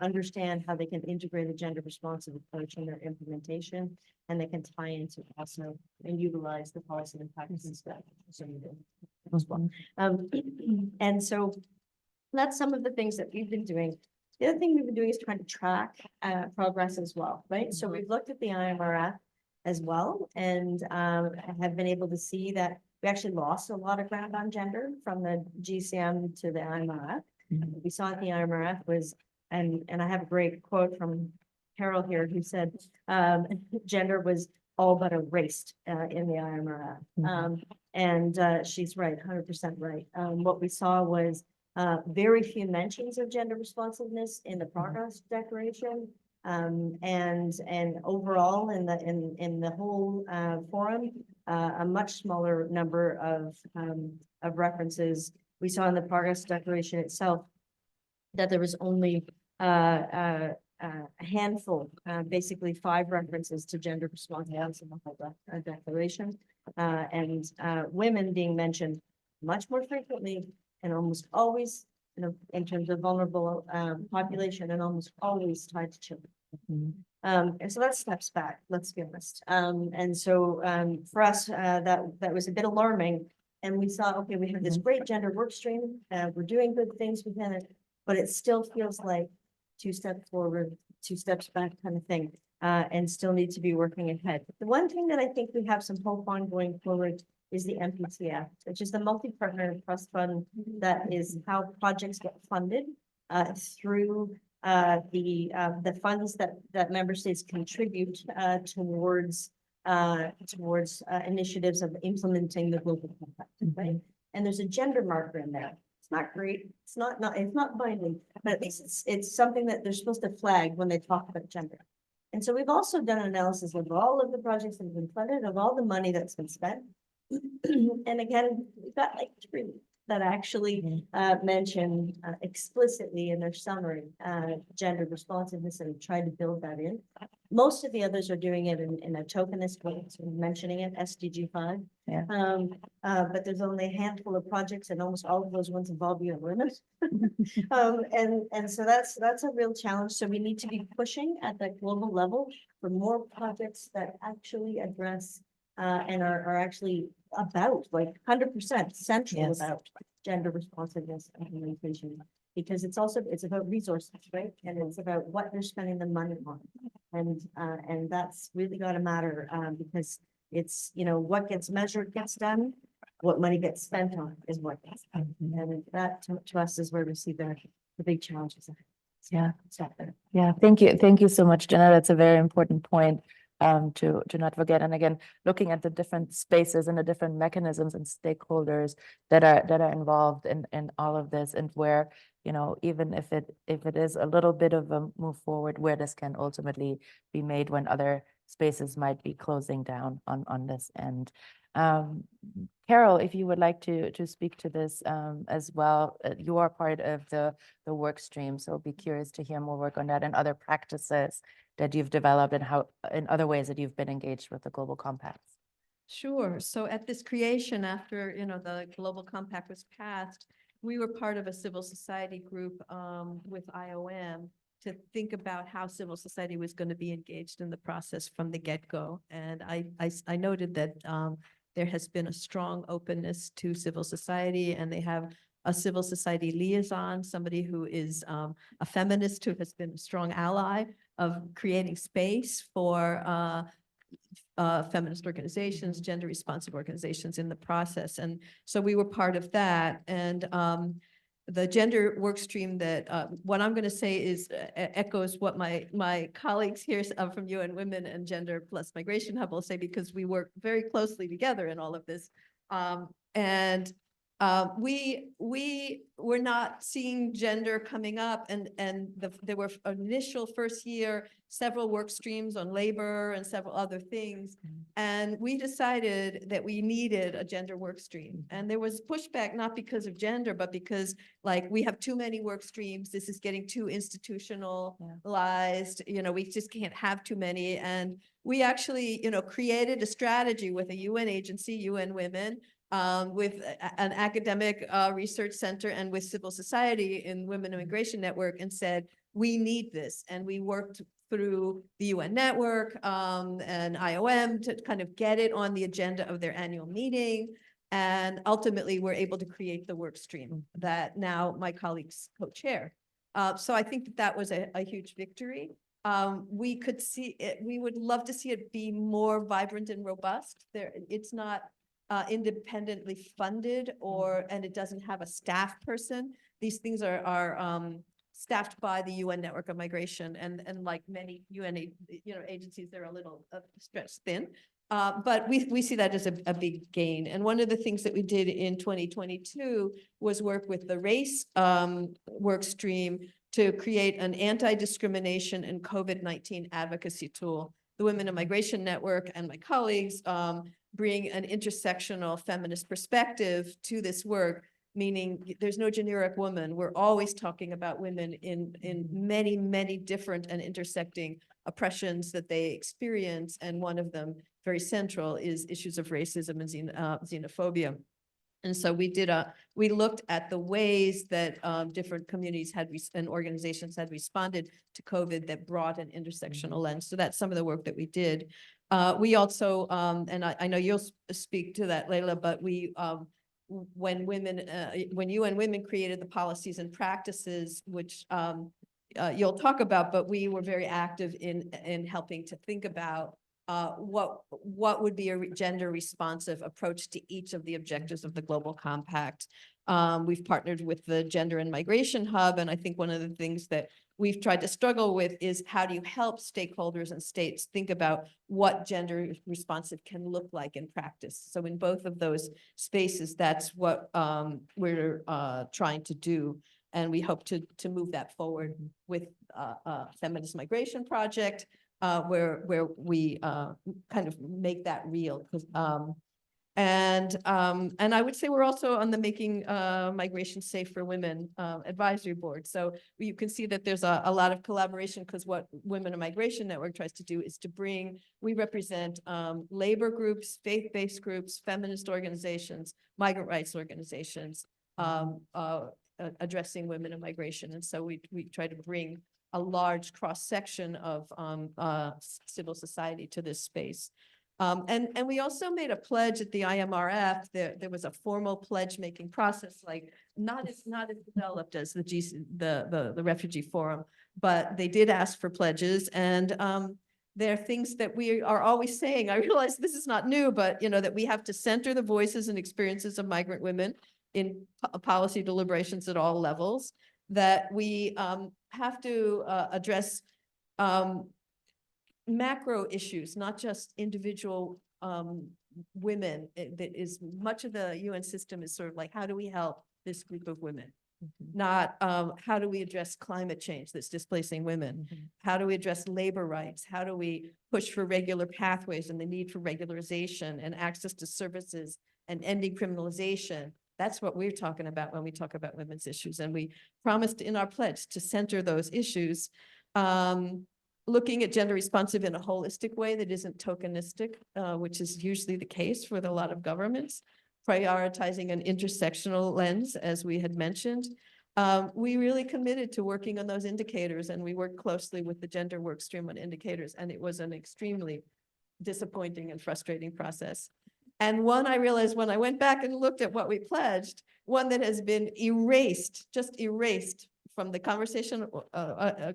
understand how they can integrate a gender responsive approach in their implementation, and they can tie into also and utilize the policy and practices that as well. And so that's some of the things that we've been doing. The other thing we've been doing is trying to track progress as well, right? So we've looked at the IMRF as well, and have been able to see that we actually lost a lot of ground on gender from the GCM to the IMRF. We saw at the IMRF was, and I have a great quote from Carol here who said, gender was all but erased in the IMRF. And she's right, 100% right. What we saw was Very few mentions of gender responsiveness in the progress declaration. And overall in the whole forum, a much smaller number of references. We saw in the progress declaration itself that there was only a handful, basically 5 references to gender responsiveness in the whole declaration, and women being mentioned much more frequently and almost always, in terms of vulnerable population, and almost always tied to children. And so that steps back, let's be honest. And so for us, that was a bit alarming. And we saw, okay, we have this great gender work stream, we're doing good things within it, but it still feels like 2 steps forward, 2 steps back kind of thing, and still need to be working ahead. The one thing that I think we have some hope on going forward is the MPTF, which is the multi-partner trust fund. That is how projects get funded through the funds that member states contribute towards initiatives of implementing the global compact, right? And there's a gender marker in there. It's not great. It's not binding, but at least it's something that they're supposed to flag when they talk about gender. And so we've also done an analysis of all of the projects that have been funded, of all the money that's been spent. And again, we've got like 3 that actually mention explicitly in their summary gender responsiveness, and try to build that in. Most of the others are doing it in a tokenist way, so mentioning it, SDG 5. Yeah. But there's only a handful of projects, and almost all of those ones involve you and women. And so that's a real challenge. So we need to be pushing at that global level for more projects that actually address and are actually about like 100% central Yes. about gender responsiveness and implementation, because it's about resources, right? And it's about what they're spending the money on, and that's really got to matter, because it's, what gets measured gets done, what money gets spent on is what gets done, and that to us is where we see the big challenges. Yeah. Stop there. Yeah, thank you so much, Jenna. That's a very important point to not forget. And again, looking at the different spaces and the different mechanisms and stakeholders that are involved in all of this, and where, even if it is a little bit of a move forward, where this can ultimately be made when other spaces might be closing down on this end. Carol, if you would like to speak to this as well, you are part of the work stream, so be curious to hear more work on that and other practices that you've developed, and how in other ways that you've been engaged with the Global Compacts. Sure. So at this creation, after, the Global Compact was passed, we were part of a civil society group with IOM to think about how civil society was going to be engaged in the process from the get-go. And I noted that there has been a strong openness to civil society, and they have a civil society liaison, somebody who is a feminist who has been a strong ally of creating space for feminist organizations, gender responsive organizations in the process. And so we were part of that. And the gender work stream that what I'm going to say is echoes what my colleagues here from UN Women and Gender Plus Migration Hub will say, because we work very closely together in all of this. We were not seeing gender coming up, and there were initial first year several work streams on labor and several other things, and we decided that we needed a gender work stream. And there was pushback, not because of gender, but because we have too many work streams. This is getting too institutionalized. We just can't have too many. And we actually, created a strategy with a UN agency, UN Women, with an academic research center, and with civil society in Women Immigration Network, and said, we need this. And we worked through the UN network and IOM to kind of get it on the agenda of their annual meeting. And ultimately, we're able to create the work stream that now my colleagues co-chair. So I think that was a huge victory. We could see it, we would love to see it be more vibrant and robust. It's not independently funded, and it doesn't have a staff person. These things are staffed by the UN Network of Migration, and like many UN agencies, they're a little stretched thin. But we see that as a big gain. And one of the things that we did in 2022 was work with the race work stream to create an anti-discrimination and COVID-19 advocacy tool. The Women in Migration Network and my colleagues bring an intersectional feminist perspective to this work, meaning there's no generic woman. We're always talking about women in many, many different and intersecting oppressions that they experience. And one of them, very central, is issues of racism and xenophobia. And so we looked at the ways that different communities and organizations had responded to COVID that brought an intersectional lens. So that's some of the work that we did. We also, and I know you'll speak to that, Layla, but when UN Women created the policies and practices, which you'll talk about, but we were very active in helping to think about what would be a gender responsive approach to each of the objectives of the Global Compact. We've partnered with the Gender and Migration Hub, and I think one of the things that we've tried to struggle with is how do you help stakeholders and states think about what gender responsive can look like in practice. So in both of those spaces, that's what we're trying to do. And we hope to move that forward with a feminist migration project, where we kind of make that real. And I would say we're also on the Making Migration Safe for Women advisory board. So you can see that there's a lot of collaboration, because what Women in Migration Network tries to do is to we represent labor groups, faith-based groups, feminist organizations, migrant rights organizations, addressing women in migration. And so we try to bring a large cross-section of civil society to this space. And we also made a pledge at the IMRF. There was a formal pledge-making process, like not as developed as the Refugee Forum, but they did ask for pledges. And there are things that we are always saying. I realize this is not new, but that we have to center the voices and experiences of migrant women in policy deliberations at all levels, that we have to address macro issues, not just individual women. That is, much of the UN system is sort of like, how do we help this group of women? Not how do we address climate change that's displacing women? How do we address labor rights? How do we push for regular pathways and the need for regularization and access to services and ending criminalization? That's what we're talking about when we talk about women's issues. And we promised in our pledge to center those issues, looking at gender responsive in a holistic way that isn't tokenistic, which is usually the case with a lot of governments, prioritizing an intersectional lens, as we had mentioned. We really committed to working on those indicators, and we worked closely with the gender work stream on indicators, and it was an extremely disappointing and frustrating process. And one I realized when I went back and looked at what we pledged, one that has been just erased from the conversation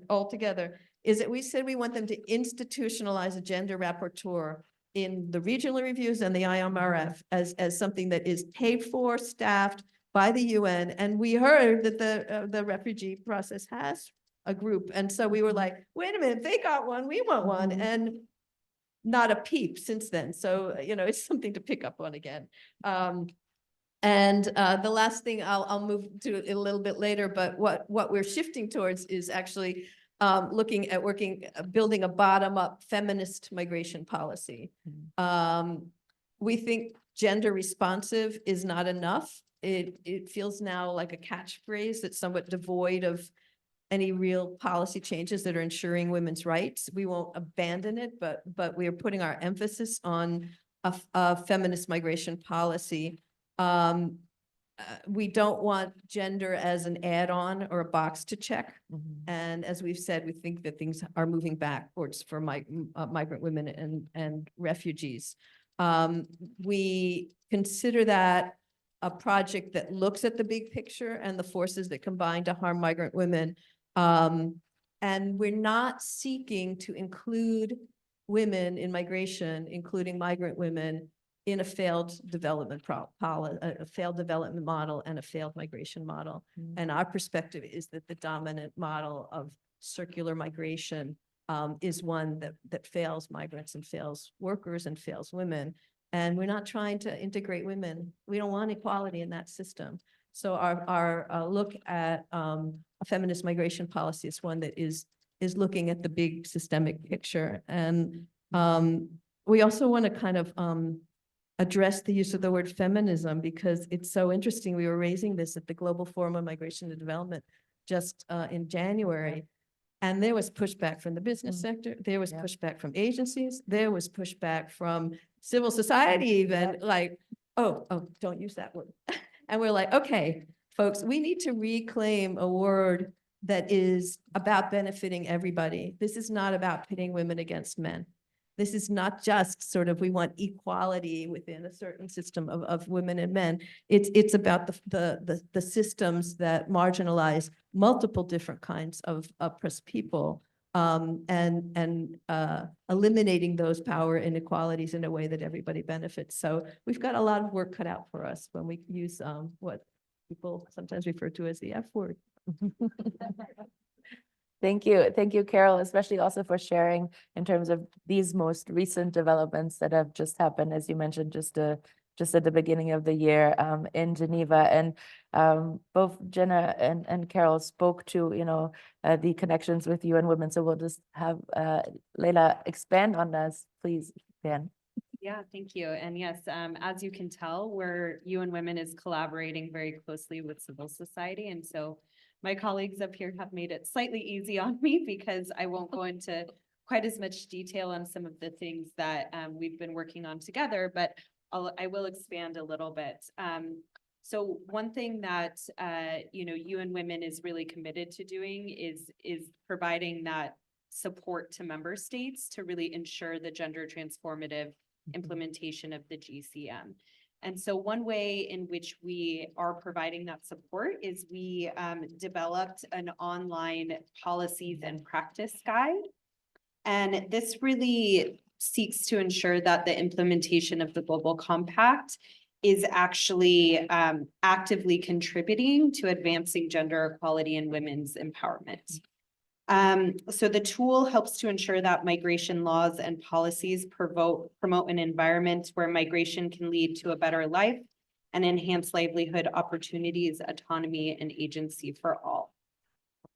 altogether, is that we said we want them to institutionalize a gender rapporteur in the regional reviews and the IMRF as something that is paid for, staffed by the UN. And we heard that the refugee process has a group. And so we were like, wait a minute, they got one, we want one. And not a peep since then. So, it's something to pick up on again. And the last thing I'll move to a little bit later, but what we're shifting towards is actually looking at building a bottom-up feminist migration policy. We think gender responsive is not enough. It feels now like a catchphrase that's somewhat devoid of any real policy changes that are ensuring women's rights. We won't abandon it, but we are putting our emphasis on a feminist migration policy. We don't want gender as an add-on or a box to check. And as we've said, we think that things are moving backwards for migrant women and refugees. We consider that a project that looks at the big picture and the forces that combine to harm migrant women. And we're not seeking to include women in migration, including migrant women, in a failed development a failed development model and a failed migration model. And our perspective is that the dominant model of circular migration is one that fails migrants and fails workers and fails women. And we're not trying to integrate women. We don't want equality in that system. So our look at a feminist migration policy is one that is looking at the big systemic picture. And we also want to kind of address the use of the word feminism, because it's so interesting. We were raising this at the Global Forum on Migration and Development just in January. And there was pushback from the business sector. There was pushback from agencies. There was pushback from civil society even, like, oh, don't use that word. And we're like, okay, folks, we need to reclaim a word that is about benefiting everybody. This is not about pitting women against men. This is not just sort of, we want equality within a certain system of women and men. It's about the systems that marginalize multiple different kinds of oppressed people, and eliminating those power inequalities in a way that everybody benefits. So we've got a lot of work cut out for us when we use what people sometimes refer to as the F word. Thank you, Carol, especially also for sharing in terms of these most recent developments that have just happened, as you mentioned, just at the beginning of the year in Geneva. And both Jenna and Carol spoke to, the connections with UN Women. So we'll just have Layla expand on this, please, Dan. Yeah, thank you. And yes, as you can tell, UN Women is collaborating very closely with civil society. And so my colleagues up here have made it slightly easy on me, because I won't go into quite as much detail on some of the things that we've been working on together, but I will expand a little bit. So one thing that UN Women is really committed to doing is providing that support to member states to really ensure the gender transformative implementation of the GCM. And so one way in which we are providing that support is we developed an online policies and practice guide. And this really seeks to ensure that the implementation of the Global Compact is actually actively contributing to advancing gender equality and women's empowerment. So the tool helps to ensure that migration laws and policies promote an environment where migration can lead to a better life and enhance livelihood opportunities, autonomy, and agency for all.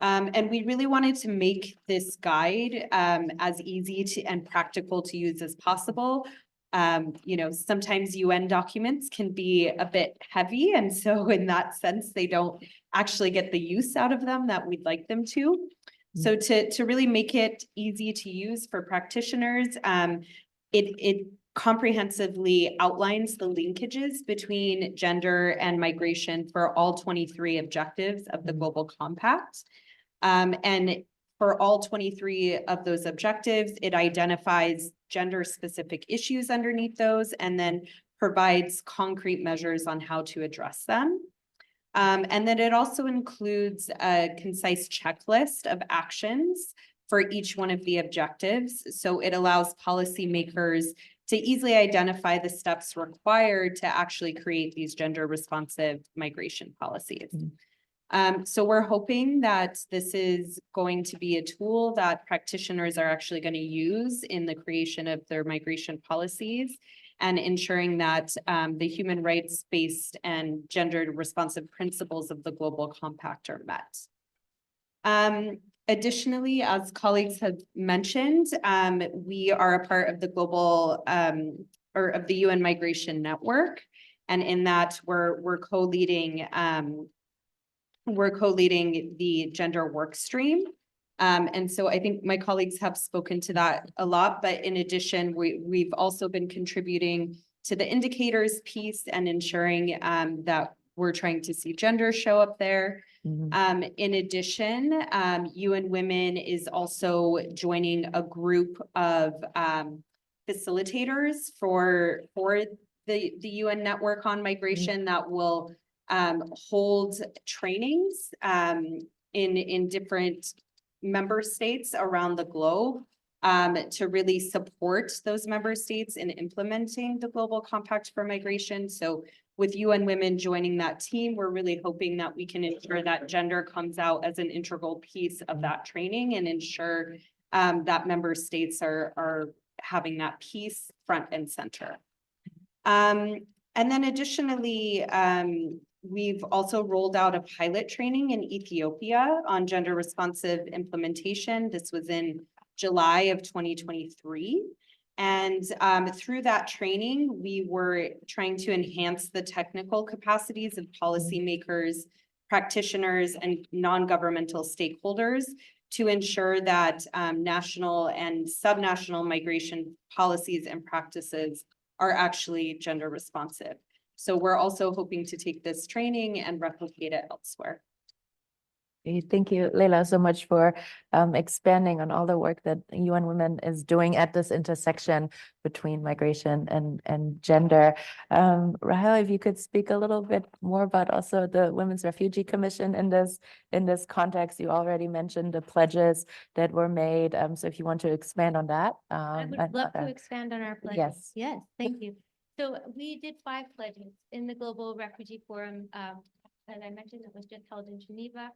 And we really wanted to make this guide as easy and practical to use as possible. Sometimes UN documents can be a bit heavy, and so in that sense, they don't actually get the use out of them that we'd like them to. So to really make it easy to use for practitioners, it comprehensively outlines the linkages between gender and migration for all 23 objectives of the Global Compact. And for all 23 of those objectives, it identifies gender-specific issues underneath those and then provides concrete measures on how to address them. And then it also includes a concise checklist of actions for each one of the objectives. So it allows policymakers to easily identify the steps required to actually create these gender responsive migration policies. So we're hoping that this is going to be a tool that practitioners are actually going to use in the creation of their migration policies and ensuring that the human rights-based and gender-responsive principles of the Global Compact are met. Additionally, as colleagues have mentioned, we are a part of the global or of the UN Migration Network, and in that we're co-leading the gender work stream. And so I think my colleagues have spoken to that a lot, but in addition, we've also been contributing to the indicators piece and ensuring that we're trying to see gender show up there. In addition, UN Women is also joining a group of facilitators for the UN network on migration that will hold trainings in different member states around the globe to really support those member states in implementing the Global Compact for Migration. So with UN Women joining that team, we're really hoping that we can ensure that gender comes out as an integral piece of that training and ensure that member states are having that piece front and center. And then additionally, we've also rolled out a pilot training in Ethiopia on gender responsive implementation. This was in July of 2023. And through that training, we were trying to enhance the technical capacities of policymakers, practitioners, and non-governmental stakeholders to ensure that national and subnational migration policies and practices are actually gender responsive. So we're also hoping to take this training and replicate it elsewhere. Thank you, Layla, so much for expanding on all the work that UN Women is doing at this intersection between migration and gender. Rahel, if you could speak a little bit more about also the Women's Refugee Commission in this context. You already mentioned the pledges that were made. So if you want to expand on that. I would love to expand on our pledges. Yes. Yes, thank you. So we did 5 pledges in the Global Refugee Forum, as I mentioned, it was just held in Geneva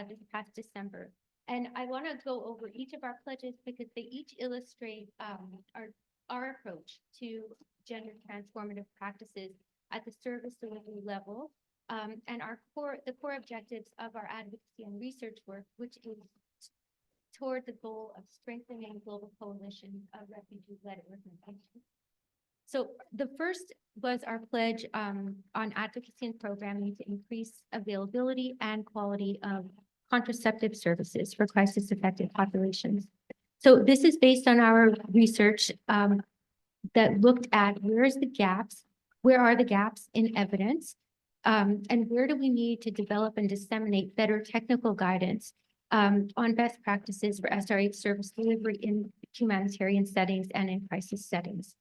this past December. And I want to go over each of our pledges because they each illustrate our approach to gender transformative practices at the service delivery level, and the core objectives of our advocacy and research work, which is toward the goal of strengthening global coalitions of refugee-led organizations. So the first was our pledge on advocacy and programming to increase availability and quality of contraceptive services for crisis-affected populations. So this is based on our research that looked at where are the gaps in evidence, and where do we need to develop and disseminate better technical guidance on best practices for SRH service delivery in humanitarian settings and in crisis settings.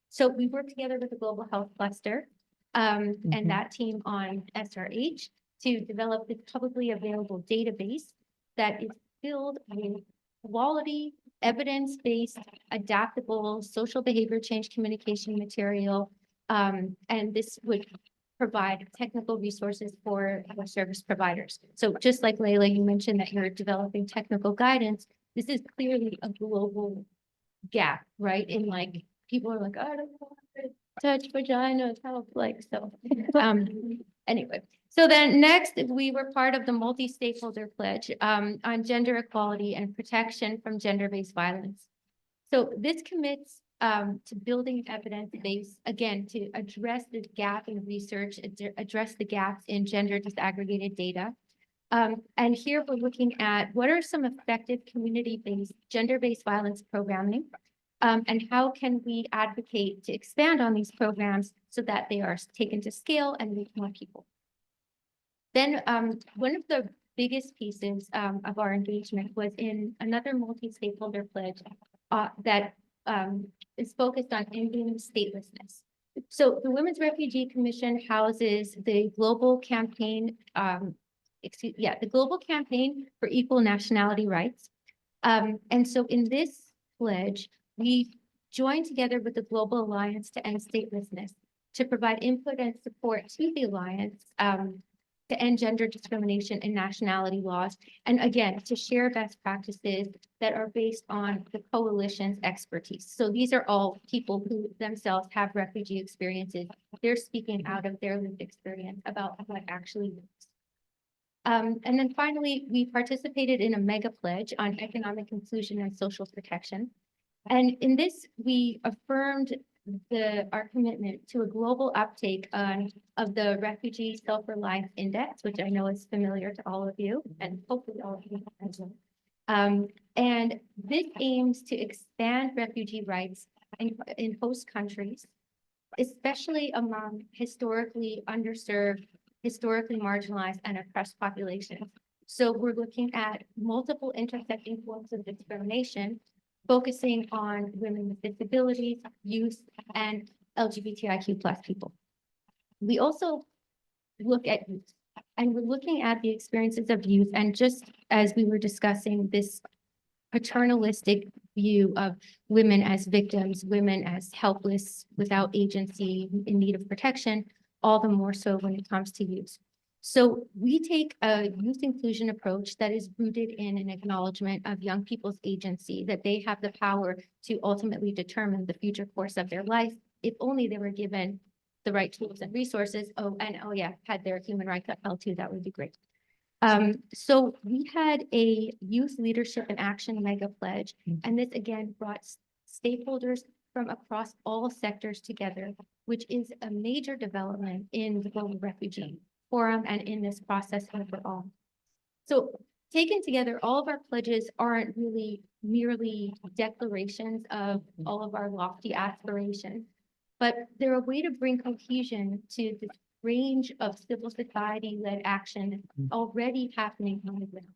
So we worked together with the Global Health Cluster and that team on SRH to develop this publicly available database that is filled with quality, evidence-based, adaptable social behavior change communication material. And this would provide technical resources for our service providers. So just like Layla, you mentioned that you're developing technical guidance. This is clearly a global gap, right? In like, people are like, oh, I don't want to touch vaginas, help, like, so. Anyway, so then next, we were part of the multi-stakeholder pledge on gender equality and protection from gender-based violence. So this commits to building evidence base, again, to address this gap in research, address the gaps in gender disaggregated data. And here we're looking at what are some effective community-based, gender-based violence programming, and how can we advocate to expand on these programs so that they are taken to scale and reach more people. Then one of the biggest pieces of our engagement was in another multi-stakeholder pledge that is focused on ending statelessness. So the Women's Refugee Commission houses the global campaign, the Global Campaign for Equal Nationality Rights. And so in this pledge, we joined together with the Global Alliance to End Statelessness to provide input and support to the Alliance to end gender discrimination in nationality laws. And again, to share best practices that are based on the coalition's expertise. So these are all people who themselves have refugee experiences. They're speaking out of their lived experience about what actually works. And then finally, we participated in a mega pledge on economic inclusion and social protection. And in this, we affirmed our commitment to a global uptake of the Refugee Self-Reliance Index, which I know is familiar to all of you, and hopefully all of you as well. And this aims to expand refugee rights in host countries, especially among historically underserved, historically marginalized, and oppressed populations. So we're looking at multiple intersecting forms of discrimination, focusing on women with disabilities, youth, and LGBTIQ+ people. We also look at youth, and we're looking at the experiences of youth, and just as we were discussing this paternalistic view of women as victims, women as helpless, without agency, in need of protection, all the more so when it comes to youth. So we take a youth inclusion approach that is rooted in an acknowledgement of young people's agency, that they have the power to ultimately determine the future course of their life, if only they were given the right tools and resources. Oh, yeah, had their human rights upheld too, that would be great. So we had a youth leadership and action mega pledge, and this again brought stakeholders from across all sectors together, which is a major development in the Global Refugee Forum and in this process overall. So taken together, all of our pledges aren't really merely declarations of all of our lofty aspirations, but they're a way to bring cohesion to this range of civil society-led action already happening on the ground,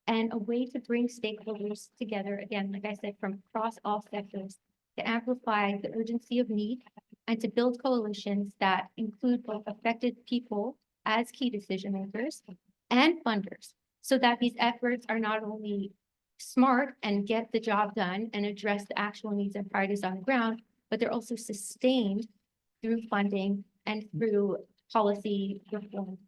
and a way to bring stakeholders together, again, like I said, from across all sectors, to amplify the urgency of need and to build coalitions that include both affected people as key decision makers and funders, so that these efforts are not only smart and get the job done and address the actual needs and priorities on the ground, but they're also sustained through funding and through policy reform.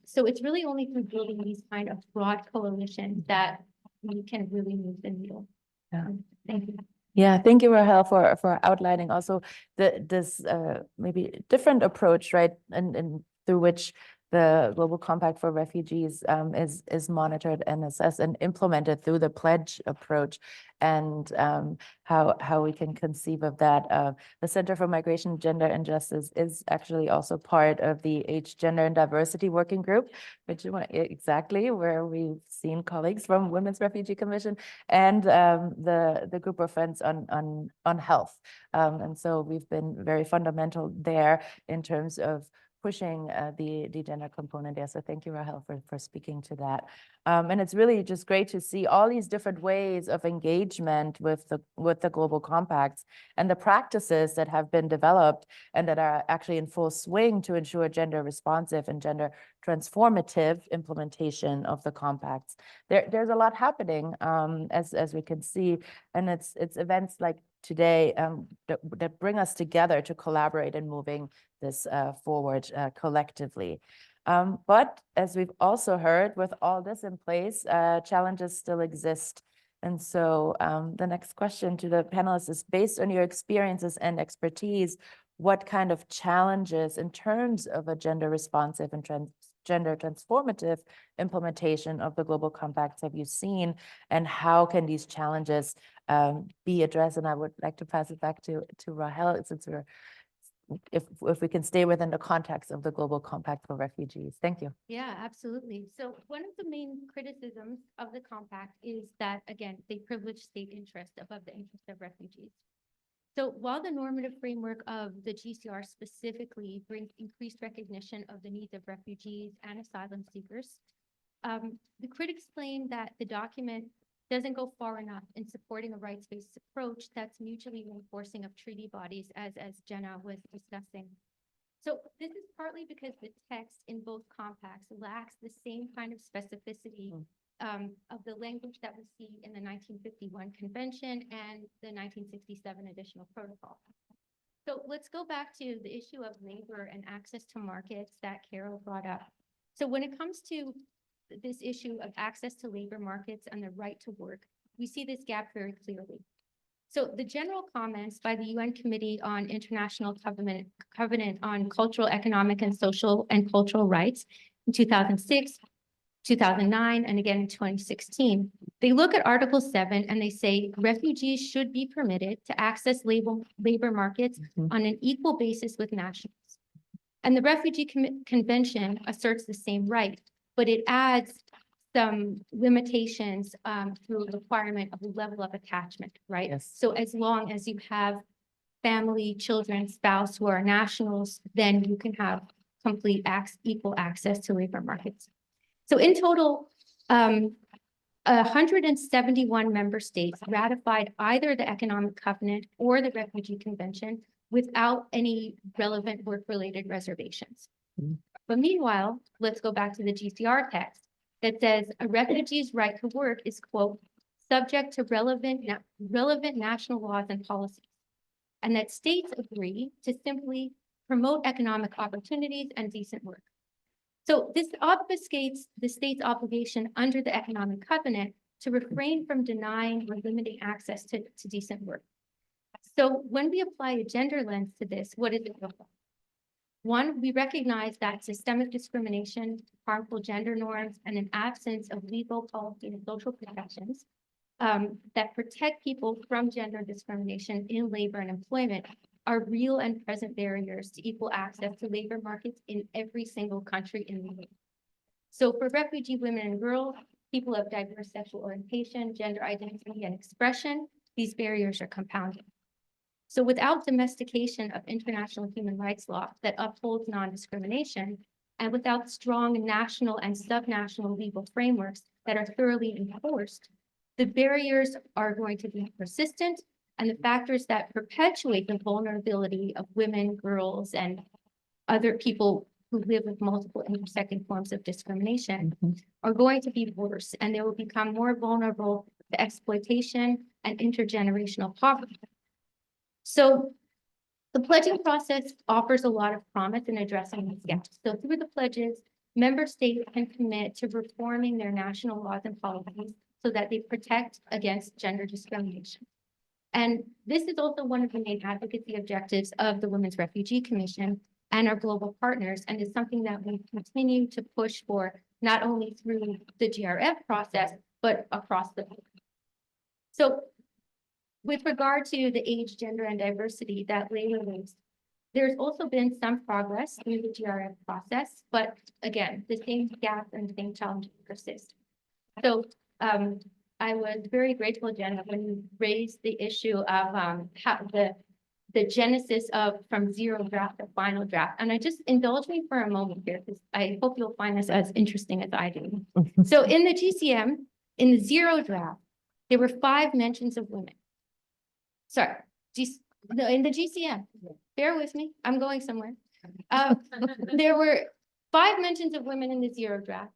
So it's really only through building these kind of broad coalitions that we can really move the needle. Thank you. Yeah, thank you, Rahel, for outlining also this maybe different approach, right, and through which the Global Compact for Refugees is monitored and assessed and implemented through the pledge approach, and how we can conceive of that. The Center for Migration, Gender, and Justice is actually also part of the Age, Gender, and Diversity Working Group, which exactly where we've seen colleagues from Women's Refugee Commission and the group of friends on health. And so we've been very fundamental there in terms of pushing the gender component there. So thank you, Rahel, for speaking to that. And it's really just great to see all these different ways of engagement with the Global Compacts and the practices that have been developed and that are actually in full swing to ensure gender responsive and gender transformative implementation of the compacts. There's a lot happening, as we can see, and it's events like today that bring us together to collaborate in moving this forward collectively. But as we've also heard, with all this in place, challenges still exist. And so the next question to the panelists is, based on your experiences and expertise, what kind of challenges in terms of a gender responsive and gender transformative implementation of the Global Compacts have you seen, and how can these challenges be addressed? And I would like to pass it back to Rahel, since if we can stay within the context of the Global Compact for Refugees. Thank you. Yeah, absolutely. So one of the main criticisms of the compact is that, again, they privilege state interest above the interest of refugees. So while the normative framework of the GCR specifically brings increased recognition of the needs of refugees and asylum seekers, the critics claim that the document doesn't go far enough in supporting a rights-based approach that's mutually reinforcing of treaty bodies, as Jenna was discussing. So this is partly because the text in both compacts lacks the same kind of specificity of the language that we see in the 1951 convention and the 1967 additional protocol. So let's go back to the issue of labor and access to markets that Carol brought up. So when it comes to this issue of access to labor markets and the right to work, we see this gap very clearly. So the general comments by the UN Committee on International Covenant on Cultural, Economic, and Social and Cultural Rights in 2006, 2009, and again in 2016, they look at Article 7 and they say refugees should be permitted to access labor markets on an equal basis with nationals. And the Refugee Convention asserts the same right, but it adds some limitations through the requirement of a level of attachment, right? Yes. So as long as you have family, children, spouse who are nationals, then you can have complete equal access to labor markets. So in total, 171 member states ratified either the Economic Covenant or the Refugee Convention without any relevant work-related reservations. But meanwhile, let's go back to the GCR text that says a refugee's right to work is, quote, subject to relevant national laws and policies, and that states agree to simply promote economic opportunities and decent work. So this obfuscates the state's obligation under the economic covenant to refrain from denying or limiting access to decent work. So when we apply a gender lens to this, what does it look like? One, we recognize that systemic discrimination, harmful gender norms, and an absence of legal policy and social protections that protect people from gender discrimination in labor and employment are real and present barriers to equal access to labor markets in every single country in the world. So for refugee women and girls, people of diverse sexual orientation, gender identity, and expression, these barriers are compounded. So without domestication of international human rights law that upholds non-discrimination, and without strong national and subnational legal frameworks that are thoroughly enforced, the barriers are going to be persistent, and the factors that perpetuate the vulnerability of women, girls, and other people who live with multiple intersecting forms of discrimination are going to be worse, and they will become more vulnerable to exploitation and intergenerational poverty. So the pledging process offers a lot of promise in addressing these gaps. So through the pledges, member states can commit to reforming their national laws and policies so that they protect against gender discrimination. And this is also one of the main advocacy objectives of the Women's Refugee Commission and our global partners, and is something that we continue to push for, not only through the GRF process, but across the board. So with regard to the age, gender, and diversity that Layla raised, there's also been some progress through the GRF process, but again, the same gaps and the same challenges persist. So I was very grateful, Jenna, when you raised the issue of how the genesis of from zero draft to final draft. And I just indulge me for a moment here, because I hope you'll find this as interesting as I do. So in the GCM, in the zero draft, there were 5 mentions of women. Sorry, in the GCM, bear with me, I'm going somewhere. There were 5 mentions of women in the zero draft,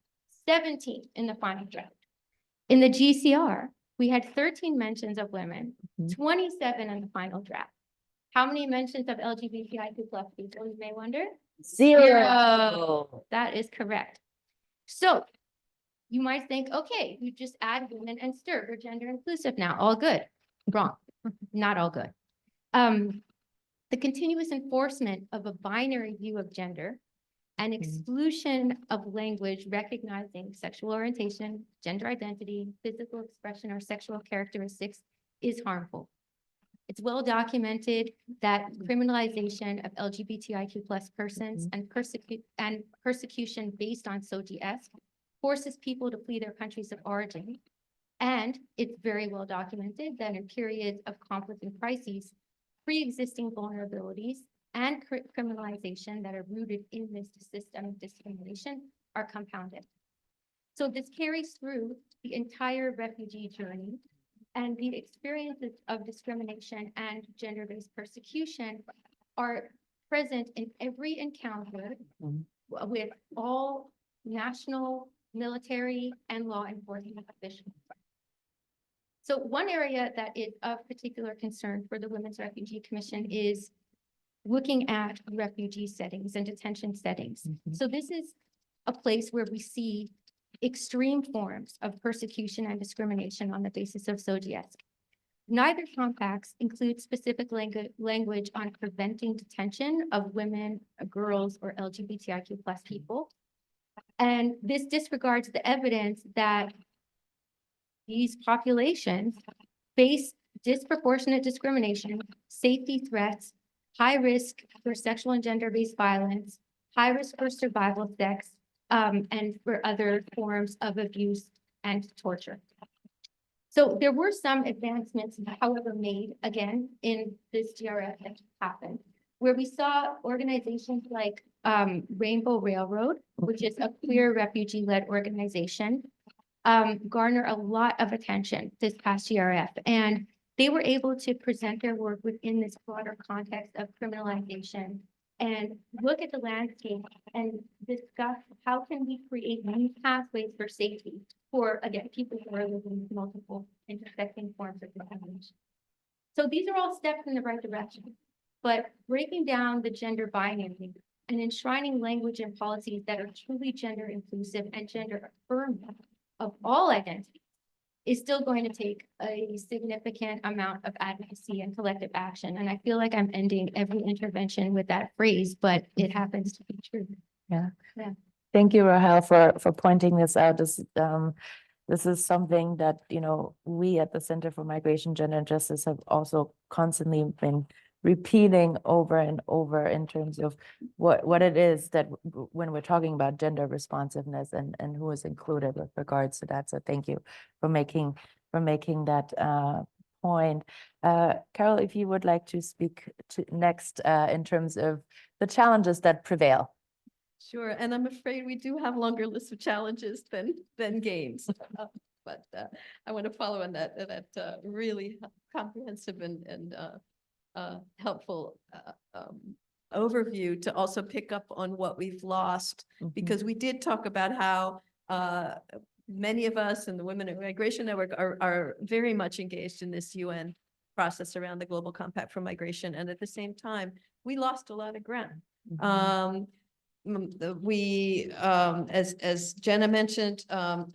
17 in the final draft. In the GCR, we had 13 mentions of women, 27 in the final draft. How many mentions of LGBTIQ+ people, you may wonder? 0. That is correct. So you might think, okay, you just add women and stir, we're gender inclusive now, all good. Wrong, not all good. The continuous enforcement of a binary view of gender and exclusion of language recognizing sexual orientation, gender identity, physical expression, or sexual characteristics is harmful. It's well documented that criminalization of LGBTIQ+ persons and persecution based on SOGS forces people to flee their countries of origin. And it's very well documented that in periods of conflict and crises, pre-existing vulnerabilities and criminalization that are rooted in this systemic discrimination are compounded. So this carries through the entire refugee journey, and the experiences of discrimination and gender-based persecution are present in every encounter with all national, military, and law enforcement officials. So one area that is of particular concern for the Women's Refugee Commission is looking at refugee settings and detention settings. So this is a place where we see extreme forms of persecution and discrimination on the basis of SOGS. Neither compacts include specific language on preventing detention of women, girls, or LGBTIQ+ people. And this disregards the evidence that these populations face disproportionate discrimination, safety threats, high risk for sexual and gender-based violence, high risk for survival sex, and for other forms of abuse and torture. So there were some advancements, however, made again in this GRF that happened, where we saw organizations like Rainbow Railroad, which is a queer refugee-led organization, garner a lot of attention this past GRF. And they were able to present their work within this broader context of criminalization and look at the landscape and discuss how can we create new pathways for safety for, again, people who are living with multiple intersecting forms of discrimination. So these are all steps in the right direction, but breaking down the gender binary and enshrining language and policies that are truly gender inclusive and gender affirming of all identities is still going to take a significant amount of advocacy and collective action. And I feel like I'm ending every intervention with that phrase, but it happens to be true. Yeah. Yeah. Thank you, Rahel, for pointing this out. This is something that, you know, we at the Center for Migration, Gender and Justice have also constantly been repeating over and over in terms of what it is that when we're talking about gender responsiveness and who is included with regards to that. So thank you for making that point. Carol, if you would like to speak to next in terms of the challenges that prevail. Sure, and I'm afraid we do have longer lists of challenges than games. But I want to follow on that really comprehensive and helpful overview to also pick up on what we've lost, because we did talk about how many of us in the Women in Migration Network are very much engaged in this UN process around the Global Compact for Migration, and at the same time, we lost a lot of ground. As Jenna mentioned,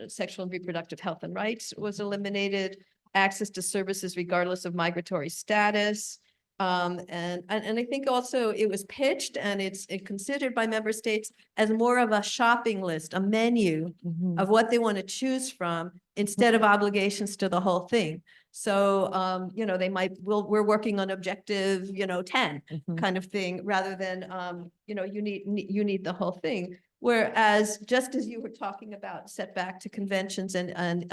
sexual and reproductive health and rights was eliminated, access to services regardless of migratory status. And I think also it was pitched and it's considered by member states as more of a shopping list, a menu of what they want to choose from instead of obligations to the whole thing. So, you know, we're working on objective, 10 kind of thing, rather than, you need the whole thing. Whereas just as you were talking about setback to conventions and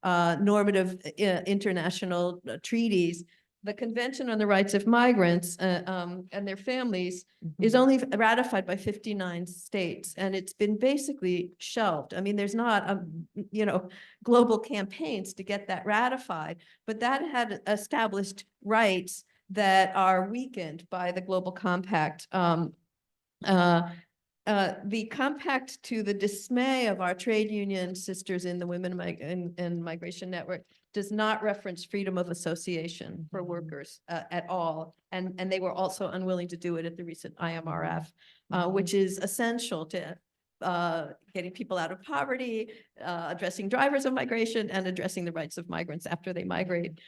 normative international treaties, the Convention on the Rights of Migrants and their families is only ratified by 59 states, and it's been basically shelved. I mean, there's not, global campaigns to get that ratified, but that had established rights that are weakened by the Global Compact. The compact, to the dismay of our trade union sisters in the Women in Migration Network, does not reference freedom of association for workers at all. And they were also unwilling to do it at the recent IMRF, which is essential to getting people out of poverty, addressing drivers of migration, and addressing the rights of migrants after they migrate.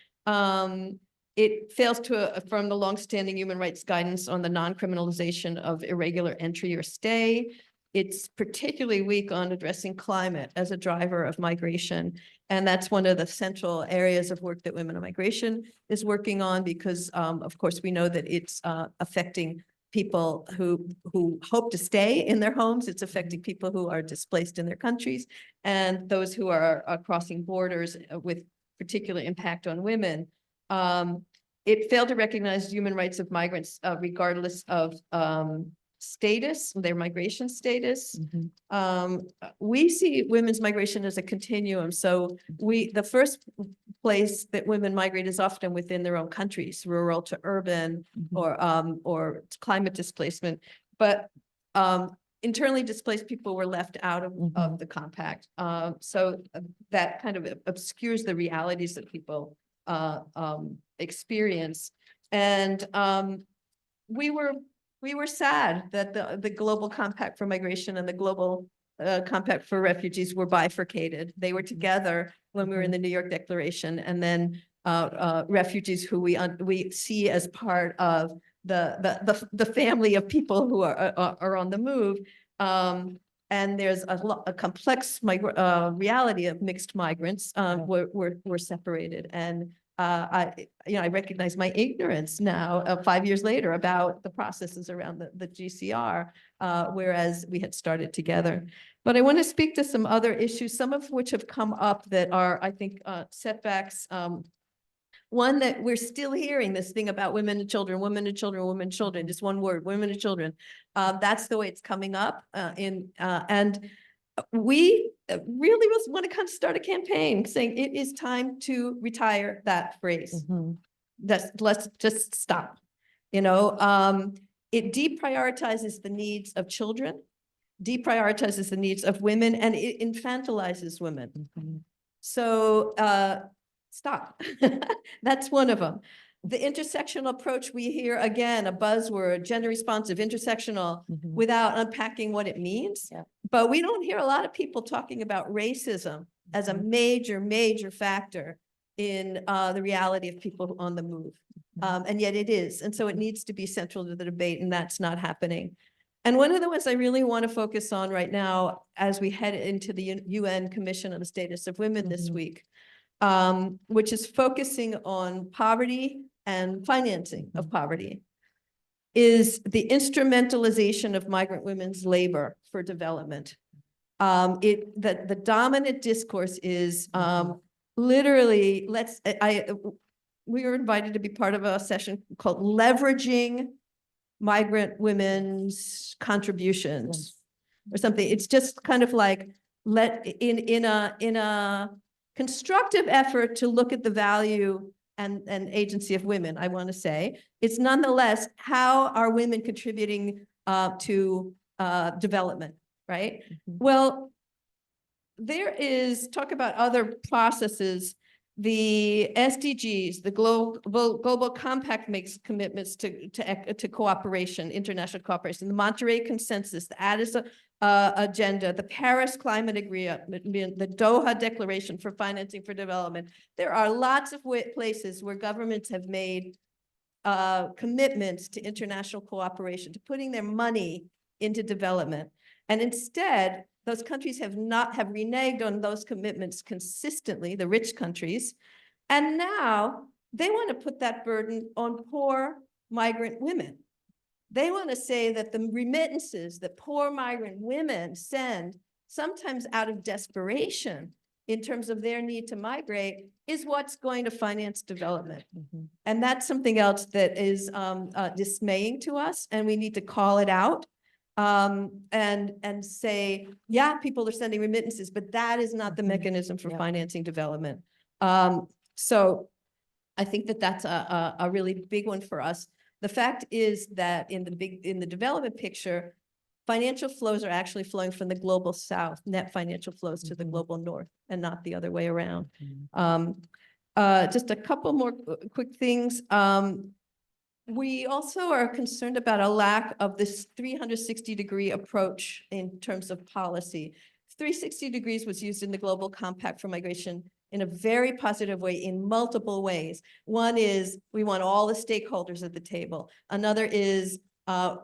It fails to affirm the longstanding human rights guidance on the non-criminalization of irregular entry or stay. It's particularly weak on addressing climate as a driver of migration. And that's one of the central areas of work that Women in Migration is working on, because of course we know that it's affecting people who hope to stay in their homes. It's affecting people who are displaced in their countries, and those who are crossing borders with particular impact on women. It failed to recognize human rights of migrants regardless of status, their migration status. We see women's migration as a continuum. So the first place that women migrate is often within their own countries, rural to urban, or climate displacement. But internally displaced people were left out of the compact. So that kind of obscures the realities that people experience. And we were sad that the Global Compact for Migration and the Global Compact for Refugees were bifurcated. They were together when we were in the New York Declaration, and then refugees who we see as part of the family of people who are on the move. And there's a complex reality of mixed migrants were separated. And I recognize my ignorance now, 5 years later, about the processes around the GCR, whereas we had started together. But I want to speak to some other issues, some of which have come up that are, I think, setbacks. One that we're still hearing, this thing about women and children, women and children, women and children, just one word, women and children. That's the way it's coming up. And we really want to kind of start a campaign saying it is time to retire that phrase. Let's just stop. It deprioritizes the needs of children, deprioritizes the needs of women, and it infantilizes women. So stop. That's one of them. the intersectional approach, we hear again, a buzzword, gender responsive, intersectional, without unpacking what it means. Yeah. But we don't hear a lot of people talking about racism as a major, major factor in the reality of people on the move. And yet it is. And so it needs to be central to the debate, and that's not happening. And one of the ones I really want to focus on right now, as we head into the UN Commission on the Status of Women this week, which is focusing on poverty and financing of poverty, is the instrumentalization of migrant women's labor for development. The dominant discourse is literally, we were invited to be part of a session called Leveraging Migrant Women's Contributions or something. It's just kind of like in a constructive effort to look at the value and agency of women, I want to say. It's nonetheless, how are women contributing to development, right? Well, there is, talk about other processes. The SDGs, the Global Compact makes commitments to cooperation, international cooperation, the Monterey Consensus, the Addis Agenda, the Paris Climate Agreement, the Doha Declaration for Financing for Development. There are lots of places where governments have made commitments to international cooperation, to putting their money into development. And instead, those countries have reneged on those commitments consistently, the rich countries. And now they want to put that burden on poor migrant women. They want to say that the remittances that poor migrant women send, sometimes out of desperation in terms of their need to migrate, is what's going to finance development. And that's something else that is dismaying to us, and we need to call it out. And say, yeah, people are sending remittances, but that is not the mechanism for financing development. So I think that that's a really big one for us. The fact is that in the development picture, financial flows are actually flowing from the global south, net financial flows to the global north, and not the other way around. Just a couple more quick things. We also are concerned about a lack of this 360-degree approach in terms of policy. 360 degrees was used in the Global Compact for Migration in a very positive way in multiple ways. One is we want all the stakeholders at the table. Another is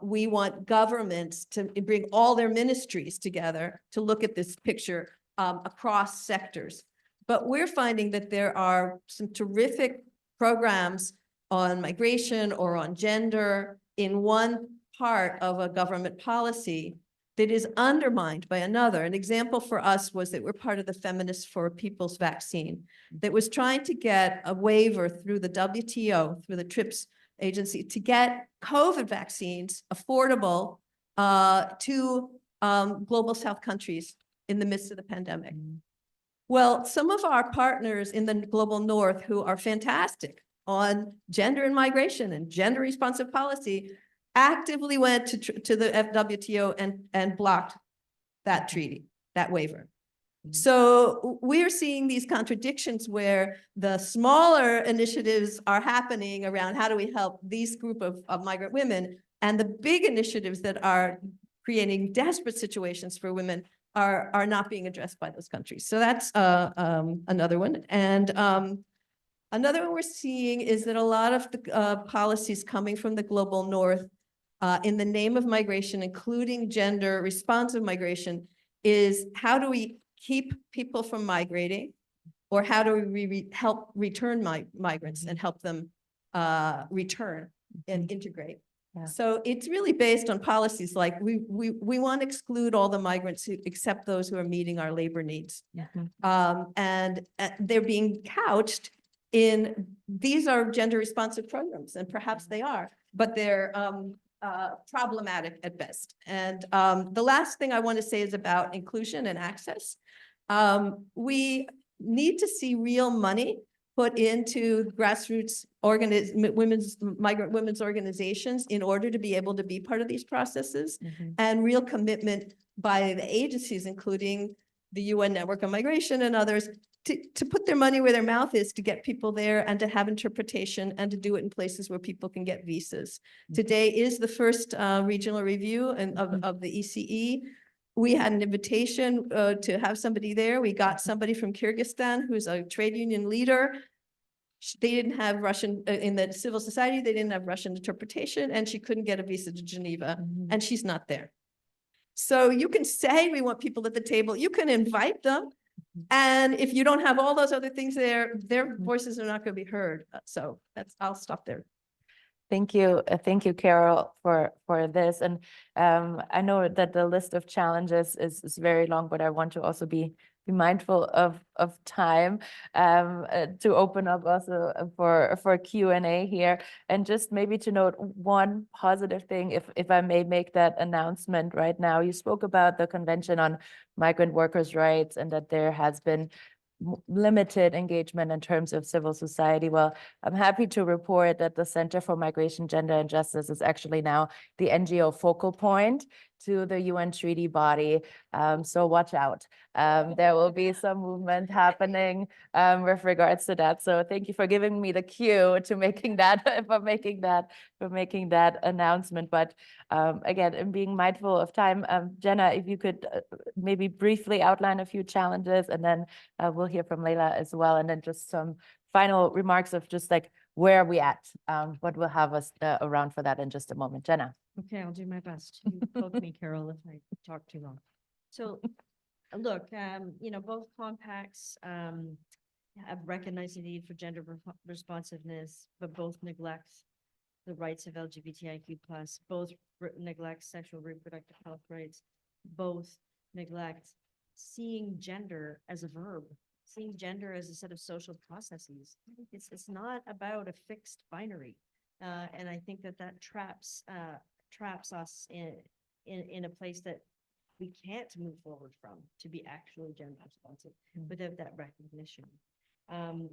we want governments to bring all their ministries together to look at this picture across sectors. But we're finding that there are some terrific programs on migration or on gender in one part of a government policy that is undermined by another. An example for us was that we're part of the Feminists for People's vaccine that was trying to get a waiver through the WTO, through the TRIPS agency, to get COVID vaccines affordable to global South countries in the midst of the pandemic. Well, some of our partners in the global North who are fantastic on gender and migration and gender responsive policy actively went to the WTO and blocked that treaty, that waiver. So we're seeing these contradictions where the smaller initiatives are happening around how do we help these group of migrant women, and the big initiatives that are creating desperate situations for women are not being addressed by those countries. So that's another one. And another one we're seeing is that a lot of the policies coming from the global North in the name of migration, including gender responsive migration, is how do we keep people from migrating, or how do we help return migrants and help them return and integrate? Yeah. So it's really based on policies like we want to exclude all the migrants except those who are meeting our labor needs. And they're being couched in, these are gender responsive programs, and perhaps they are, but they're problematic at best. And the last thing I want to say is about inclusion and access. We need to see real money put into grassroots migrant women's organizations in order to be able to be part of these processes, and real commitment by the agencies, including the UN Network on Migration and others to put their money where their mouth is, to get people there and to have interpretation and to do it in places where people can get visas. Today is the first regional review of the ECE. We had an invitation to have somebody there. We got somebody from Kyrgyzstan who's a trade union leader. They didn't have Russian in the civil society. They didn't have Russian interpretation, and she couldn't get a visa to Geneva, and she's not there. So you can say we want people at the table. You can invite them. And if you don't have all those other things there, their voices are not going to be heard. So I'll stop there. Thank you. Thank you, Carol, for this. And I know that the list of challenges is very long, but I want to also be mindful of time to open up also for Q&A here. And just maybe to note one positive thing, if I may make that announcement right now. You spoke about the Convention on Migrant Workers' Rights and that there has been limited engagement in terms of civil society. Well, I'm happy to report that the Center for Migration, Gender and Justice is actually now the NGO focal point to the UN treaty body. So watch out. There will be some movement happening with regards to that. So thank you for giving me the cue to making that, for making that announcement. But again, in being mindful of time, Jenna, if you could maybe briefly outline a few challenges, and then we'll hear from Layla as well. And then just some final remarks of just like, where are we at? What will have us around for that in just a moment. Jenna. Okay, I'll do my best. You poke me, Carol, if I talk too long. So, look, both compacts have recognized the need for gender responsiveness, but both neglect the rights of LGBTIQ+, both neglect sexual reproductive health rights, both neglect seeing gender as a verb, seeing gender as a set of social processes. It's not about a fixed binary. And I think that traps us in a place that we can't move forward from to be actually gender responsive without that recognition.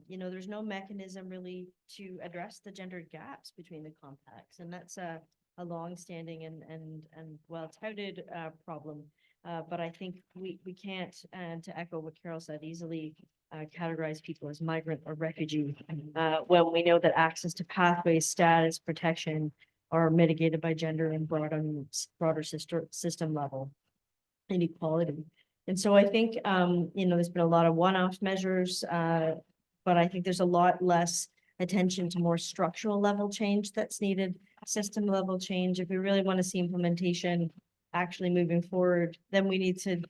There's no mechanism really to address the gender gaps between the compacts, and that's a long-standing and well-touted problem. But I think we can't, and to echo what Carol said, easily categorize people as migrant or refugee when we know that access to pathways, status, protection are mitigated by gender and broader system level inequality. And so I think, there's been a lot of one-off measures, but I think there's a lot less attention to more structural level change that's needed, system level change. If we really want to see implementation actually moving forward, then we need to,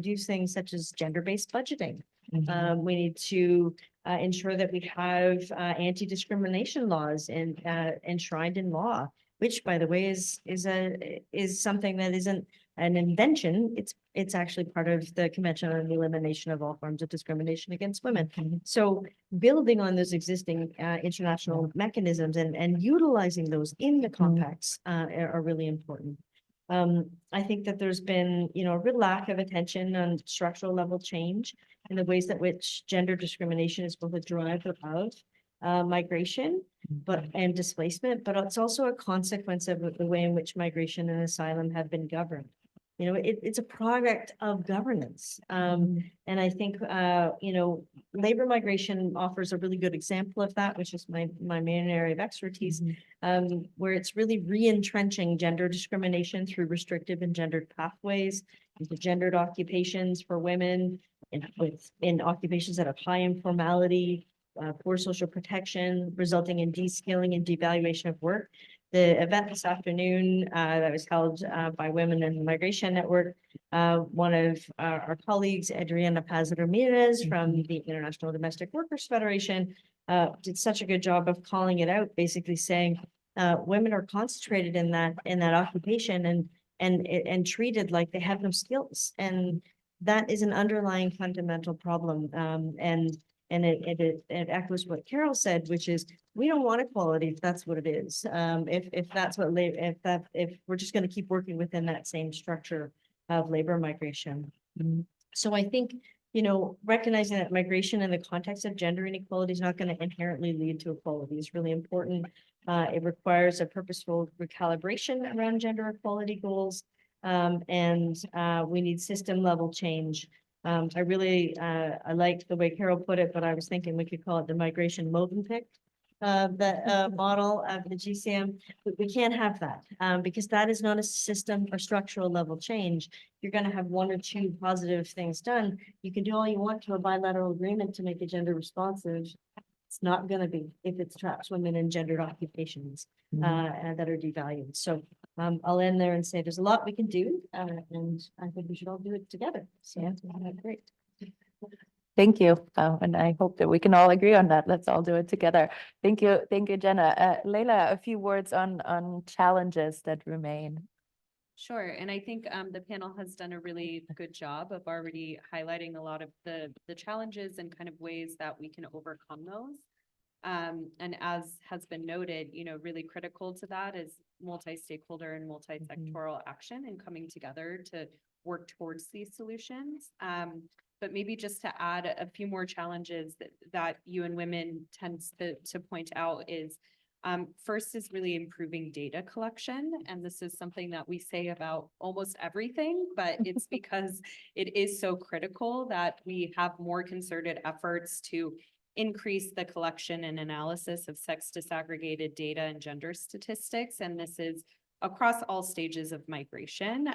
do things such as gender-based budgeting. We need to ensure that we have anti-discrimination laws enshrined in law, which, by the way, is something that isn't an invention. It's actually part of the Convention on the Elimination of All Forms of Discrimination Against Women. So building on those existing international mechanisms and utilizing those in the compacts are really important. I think that there's been, a real lack of attention on structural level change in the ways that which gender discrimination is both a driver of migration and displacement, but it's also a consequence of the way in which migration and asylum have been governed. It's a product of governance. And I think, labor migration offers a really good example of that, which is my main area of expertise, where it's really re-entrenching gender discrimination through restrictive and gendered pathways into gendered occupations for women, in occupations that have high informality, poor social protection, resulting in de-skilling and devaluation of work. The event this afternoon that was held by Women in the Migration Network, one of our colleagues, Adriana Paz Ramirez from the International Domestic Workers Federation, did such a good job of calling it out, basically saying women are concentrated in that occupation and treated like they have no skills, and that is an underlying fundamental problem. And it echoes what Carol said, which is we don't want equality if that's what it is. If we're just going to keep working within that same structure of labor migration. So I think, recognizing that migration in the context of gender inequality is not going to inherently lead to equality is really important. It requires a purposeful recalibration around gender equality goals. And we need system level change I really, I liked the way Carol put it, but I was thinking we could call it the migration Movenpick. The model of the GCM, we can't have that, because that is not a system or structural level change. You're gonna have one or two positive things done. You can do all you want to a bilateral agreement to make it gender responsive. It's not gonna be if it traps women in gendered occupations, and that are devalued. So I'll end there and say there's a lot we can do, and I think we should all do it together. So great. Thank you. And I hope that we can all agree on that. Let's all do it together. Thank you. Thank you, Jenna. Layla, a few words on challenges that remain. Sure, and I think the panel has done a really good job of already highlighting a lot of the challenges and kind of ways that we can overcome those. And as has been noted, you know, really critical to that is multi-stakeholder and multi-sectoral action and coming together to work towards these solutions. But maybe just to add a few more challenges that UN Women tends to point out is first is really improving data collection. And this is something that we say about almost everything, but it's because it is so critical that we have more concerted efforts to increase the collection and analysis of sex disaggregated data and gender statistics. And this is across all stages of migration.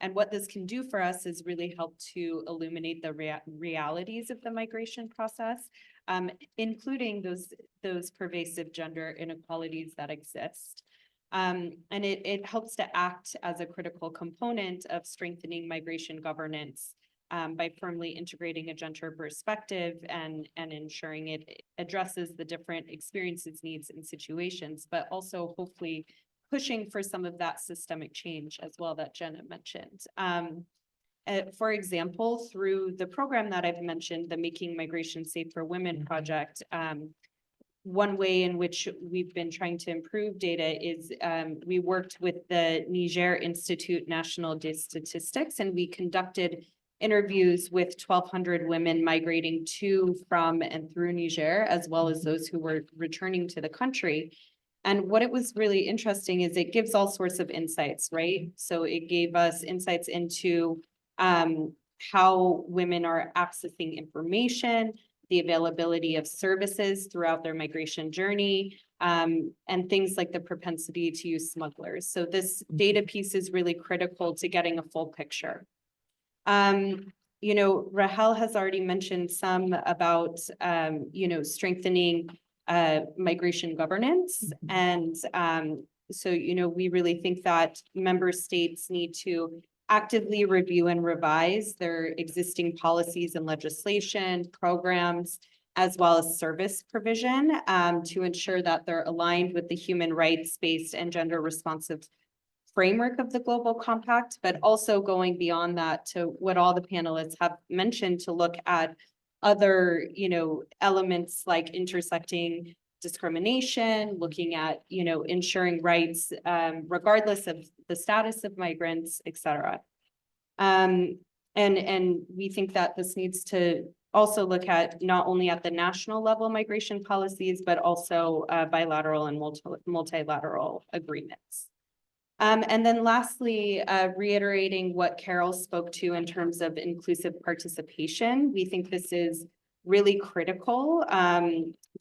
And what this can do for us is really help to illuminate the realities of the migration process, including those pervasive gender inequalities that exist. And it helps to act as a critical component of strengthening migration governance by firmly integrating a gender perspective and ensuring it addresses the different experiences, needs, and situations, but also hopefully pushing for some of that systemic change as well that Jenna mentioned. For example, through the program that I've mentioned, the Making Migration Safe for Women project, one way in which we've been trying to improve data is we worked with the Niger Institute National de Statistics, and we conducted interviews with 1,200 women migrating to, from, and through Niger, as well as those who were returning to the country. And what it was really interesting is it gives all sorts of insights, right? So it gave us insights into how women are accessing information, the availability of services throughout their migration journey, and things like the propensity to use smugglers. So this data piece is really critical to getting a full picture. You know, Rahel has already mentioned some about, you know, strengthening migration governance. And so, you know, we really think that member states need to actively review and revise their existing policies and legislation, programs, as well as service provision to ensure that they're aligned with the human rights-based and gender-responsive framework of the Global Compact, but also going beyond that to what all the panelists have mentioned to look at other, you know, elements like intersecting discrimination, looking at, you know, ensuring rights regardless of the status of migrants, et cetera. And we think that this needs to also look at not only at the national level migration policies, but also bilateral and multilateral agreements. And then lastly, reiterating what Carol spoke to in terms of inclusive participation, we think this is really critical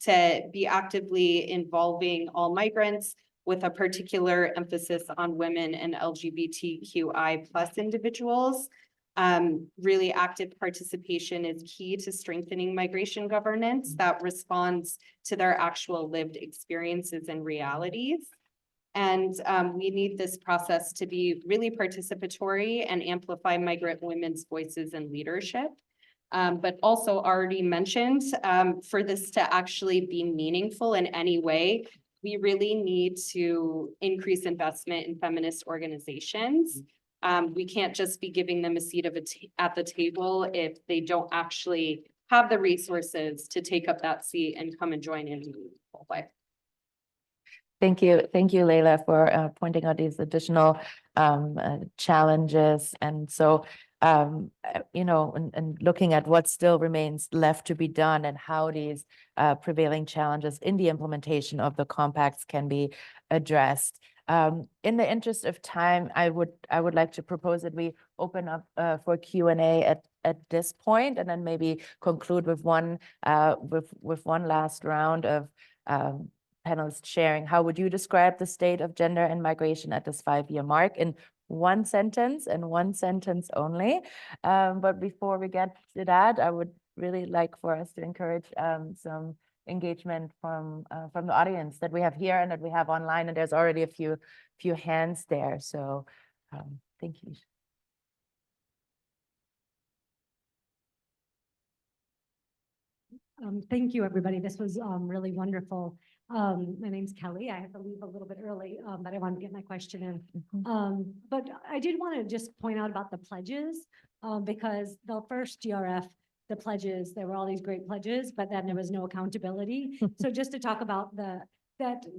to be actively involving all migrants with a particular emphasis on women and LGBTQI+ individuals. Really active participation is key to strengthening migration governance that responds to their actual lived experiences and realities. And we need this process to be really participatory and amplify migrant women's voices and leadership. But also already mentioned, for this to actually be meaningful in any way, we really need to increase investment in feminist organizations. We can't just be giving them a seat at the table if they don't actually have the resources to take up that seat and come and join in a meaningful way. Thank you, Layla, for pointing out these additional challenges. And so, you know, and looking at what still remains left to be done and how these prevailing challenges in the implementation of the compacts can be addressed. In the interest of time, I would like to propose that we open up for Q&A at this point, and then maybe conclude with one last round of panelists sharing. How would you describe the state of gender and migration at this 5-year mark in one sentence and one sentence only? But before we get to that, I would really like for us to encourage some engagement from the audience that we have here and that we have online, and there's already a few hands there. So thank you. Thank you, everybody. This was really wonderful. My name's Kelly. I have to leave a little bit early, but I want to get my question in. But I did want to just point out about the pledges, because the first GRF, the pledges, there were all these great pledges, but then there was no accountability. So just to talk about that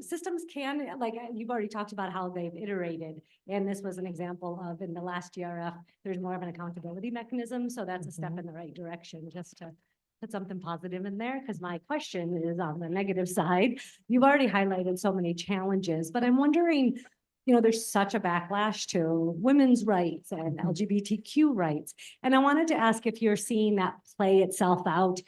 systems can, like you've already talked about how they've iterated. And this was an example of, in the last GRF, there's more of an accountability mechanism. So that's a step in the right direction, just to put something positive in there, because my question is on the negative side. You've already highlighted so many challenges, but I'm wondering, there's such a backlash to women's rights and LGBTQ rights. And I wanted to ask if you're seeing that play itself out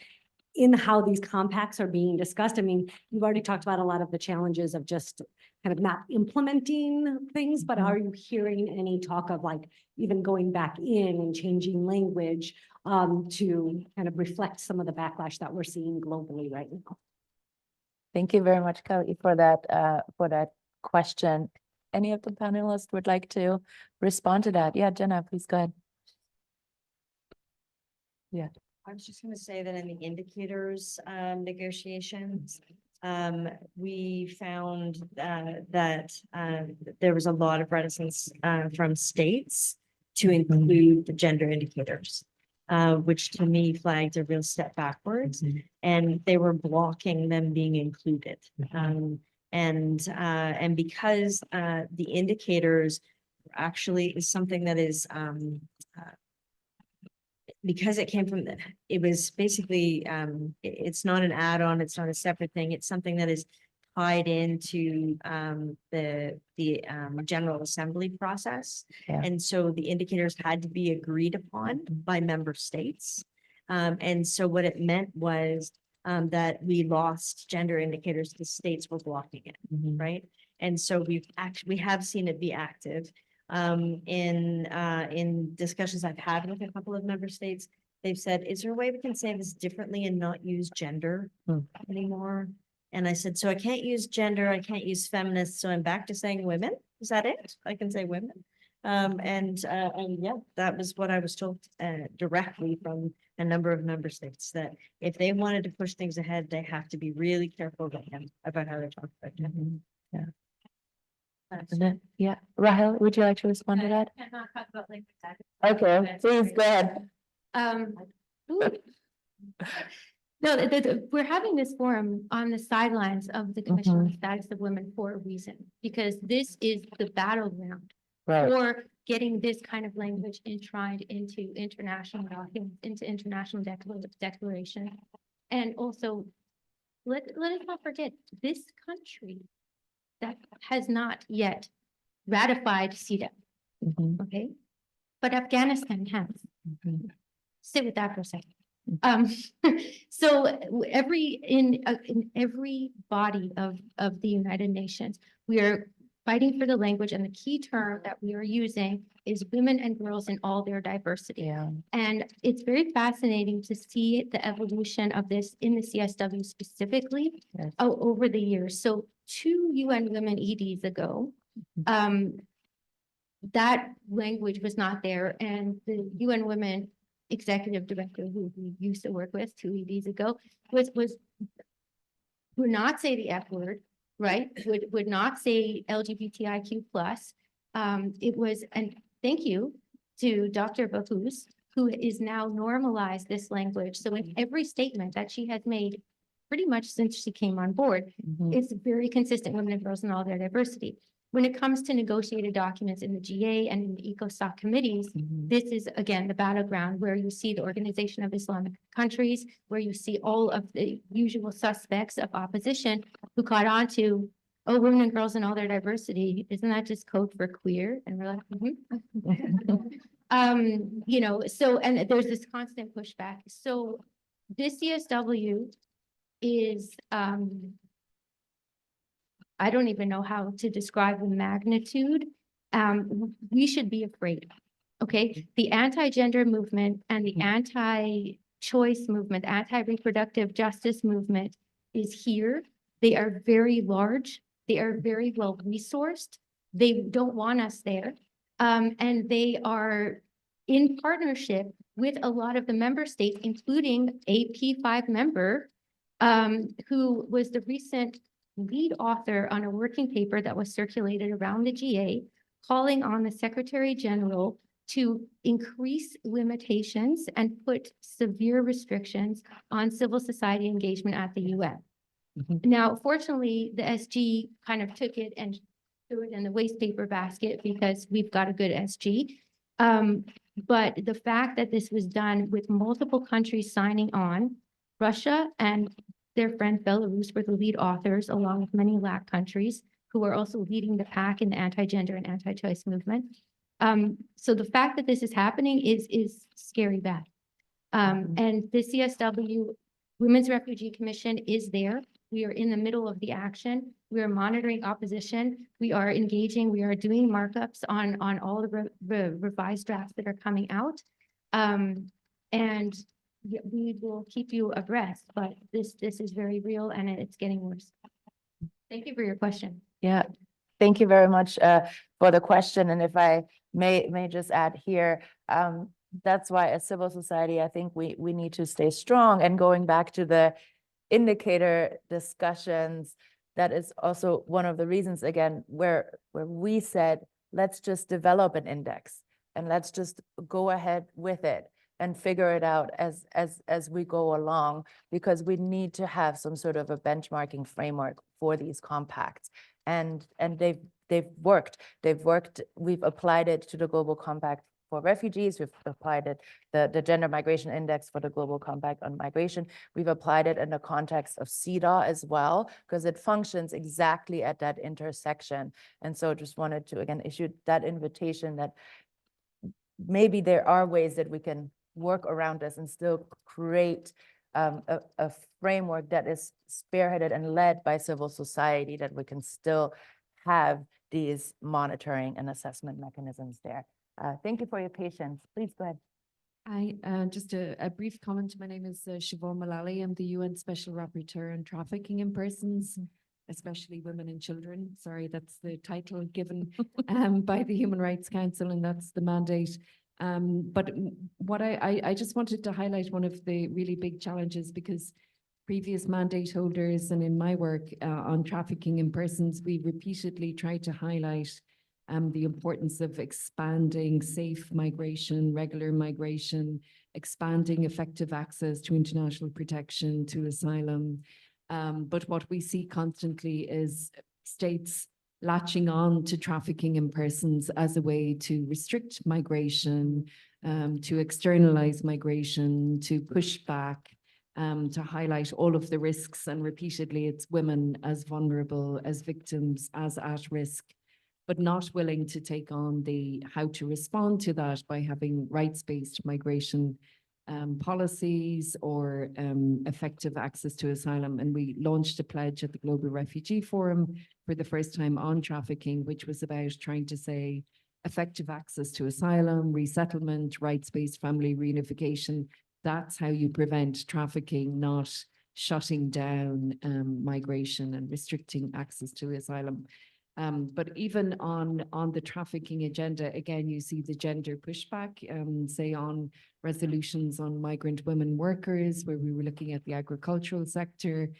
in how these compacts are being discussed. I mean, you've already talked about a lot of the challenges of just kind of not implementing things, but are you hearing any talk of like even going back in and changing language to kind of reflect some of the backlash that we're seeing globally right now? Thank you very much, Kelly, for that question. Any of the panelists would like to respond to that? Yeah, Jenna, please go ahead. Yeah. I was just going to say that in the indicators negotiations, we found that there was a lot of reticence from states to include the gender indicators, which to me flagged a real step backwards, and they were blocking them being included. And because the indicators actually is something that is because it came from it was basically it's not an add-on, it's not a separate thing, it's something that is tied into the General Assembly process. Yeah. And so the indicators had to be agreed upon by member states. And so what it meant was that we lost gender indicators, the states were blocking it, right? And so we have seen it be active. In discussions I've had with a couple of member states, they've said, is there a way we can say this differently and not use gender anymore? And I said, so I can't use gender, I can't use feminist, so I'm back to saying women. Is that it? I can say women. And yeah, that was what I was told directly from a number of member states, that if they wanted to push things ahead, they have to be really careful about how they talk about gender. Yeah. Yeah, Rahel, would you like to respond to that? I cannot talk about language. Okay, please go ahead. No, we're having this forum on the sidelines of the Commission on the Status of Women for a reason, because this is the battleground for getting this kind of language enshrined into international documents, into international declarations. And also, let us not forget, this country that has not yet ratified CEDAW, okay? But Afghanistan has. Sit with that for a second. So in every body of the United Nations, we are fighting for the language, and the key term that we are using is women and girls in all their diversity. Yeah. And it's very fascinating to see the evolution of this in the CSW specifically over the years. So 2 UN Women EDs ago, that language was not there, and the UN Women executive director who we used to work with 2 EDs ago would not say the F word, right? Would not say LGBTIQ plus. It was, and thank you to Dr. Bahous, who is now normalized this language. So in every statement that she has made pretty much since she came on board, it's very consistent, women and girls in all their diversity. When it comes to negotiated documents in the GA and in the ECOSOC committees, this is, again, the battleground where you see the Organization of Islamic Countries, where you see all of the usual suspects of opposition who caught on to, oh, women and girls and all their diversity, isn't that just code for queer? And we're like, you know, so, and there's this constant pushback. So this CSW is, I don't even know how to describe the magnitude. We should be afraid. Okay, the anti-gender movement and the anti-choice movement, anti-reproductive justice movement is here. They are very large. They are very well resourced. They don't want us there. And they are in partnership with a lot of the member states, including a P5 member, who was the recent lead author on a working paper that was circulated around the GA, calling on the Secretary General to increase limitations and put severe restrictions on civil society engagement at the UN. Now, fortunately, the SG kind of took it and threw it in the waste paper basket because we've got a good SG. But the fact that this was done with multiple countries signing on, Russia and their friend Belarus were the lead authors, along with many LAC countries who are also leading the pack in the anti-gender and anti-choice movement. So the fact that this is happening is scary bad. And the CSW Women's Refugee Commission is there. We are in the middle of the action. We are monitoring opposition. We are engaging. We are doing markups on all the revised drafts that are coming out. And we will keep you abreast, but this is very real and it's getting worse. Thank you for your question. Yeah, thank you very much for the question. And if I may just add here, that's why as civil society, I think we need to stay strong. And going back to the indicator discussions, that is also one of the reasons, again, where we said, let's just develop an index and let's just go ahead with it and figure it out as we go along, because we need to have some sort of a benchmarking framework for these compacts. And they've worked. We've applied it to the Global Compact for refugees. We've applied it, the Gender Migration Index for the Global Compact on Migration. We've applied it in the context of CEDAW as well, because it functions exactly at that intersection. And so just wanted to, again, issue that invitation that maybe there are ways that we can work around this and still create a framework that is spearheaded and led by civil society, that we can still have these monitoring and assessment mechanisms there. Thank you for your patience. Please go ahead. Just a brief comment. My name is Siobhan Mullally. I'm the UN Special Rapporteur on Trafficking in Persons, especially women and children. Sorry, that's the title given by the Human Rights Council, and that's the mandate. But what I just wanted to highlight one of the really big challenges, because previous mandate holders and in my work on trafficking in persons, we repeatedly tried to highlight the importance of expanding safe migration, regular migration, expanding effective access to international protection, to asylum. But what we see constantly is states latching on to trafficking in persons as a way to restrict migration, to externalize migration, to push back, to highlight all of the risks. And repeatedly, it's women as vulnerable, as victims, as at risk, but not willing to take on the how to respond to that by having rights-based migration policies or effective access to asylum. And we launched a pledge at the Global Refugee Forum for the first time on trafficking, which was about trying to say effective access to asylum, resettlement, rights-based family reunification. That's how you prevent trafficking, not shutting down migration and restricting access to asylum. But even on the trafficking agenda, again, you see the gender pushback, say on resolutions on migrant women workers, where we were looking at the agricultural sector,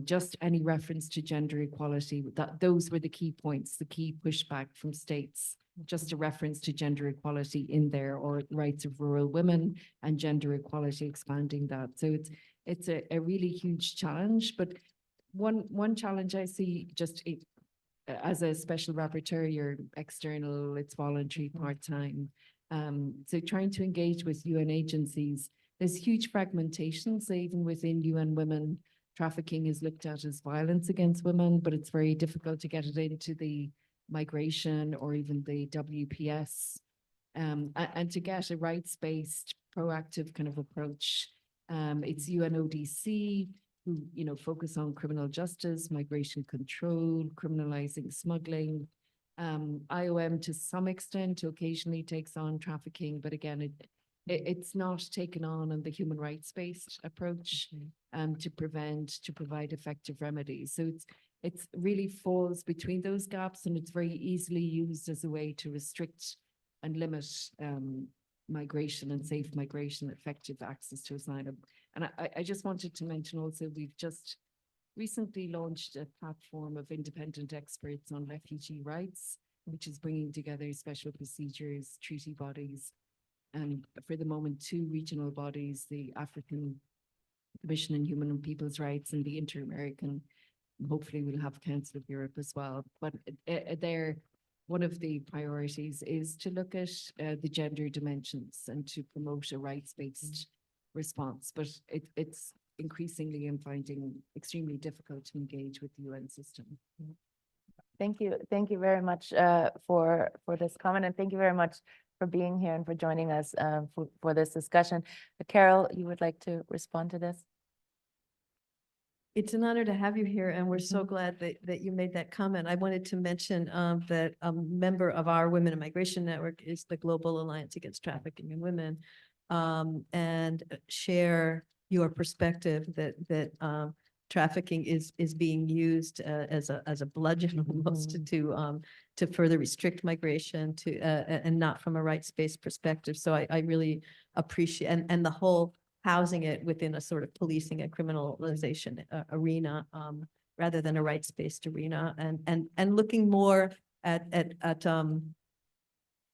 just any reference to gender equality, those were the key points, the key pushback from states, just a reference to gender equality in there, or rights of rural women and gender equality, expanding that. So it's a really huge challenge. But one challenge I see, just as a special rapporteur, you're external, it's voluntary, part-time. So trying to engage with UN agencies, there's huge fragmentation, say even within UN Women, trafficking is looked at as violence against women, but it's very difficult to get it into the migration or even the WPS. And to get a rights-based, proactive kind of approach. It's UNODC who, focus on criminal justice, migration control, criminalizing smuggling. IOM to some extent occasionally takes on trafficking, but again, it's not taken on the human rights-based approach to provide effective remedies. So it's really falls between those gaps, and it's very easily used as a way to restrict and limit migration and safe migration, effective access to asylum. And I just wanted to mention also, we've just recently launched a platform of independent experts on refugee rights, which is bringing together special procedures, treaty bodies, and for the moment, 2 regional bodies, the African Commission on Human and People's Rights and the Inter-American. Hopefully we'll have Council of Europe as well. But one of the priorities is to look at the gender dimensions and to promote a rights-based response. But it's increasingly, I'm finding, extremely difficult to engage with the UN system. Thank you. Thank you very much for this comment, and thank you very much for being here and for joining us for this discussion. Carol, you would like to respond to this? It's an honor to have you here, and we're so glad that you made that comment. I wanted to mention that a member of our Women in Migration Network is the Global Alliance Against Trafficking in Women, and share your perspective that trafficking is being used as a bludgeon almost to further restrict migration and not from a rights-based perspective. So I really appreciate, and the whole housing it within a sort of policing and criminalization arena rather than a rights-based arena, and looking more at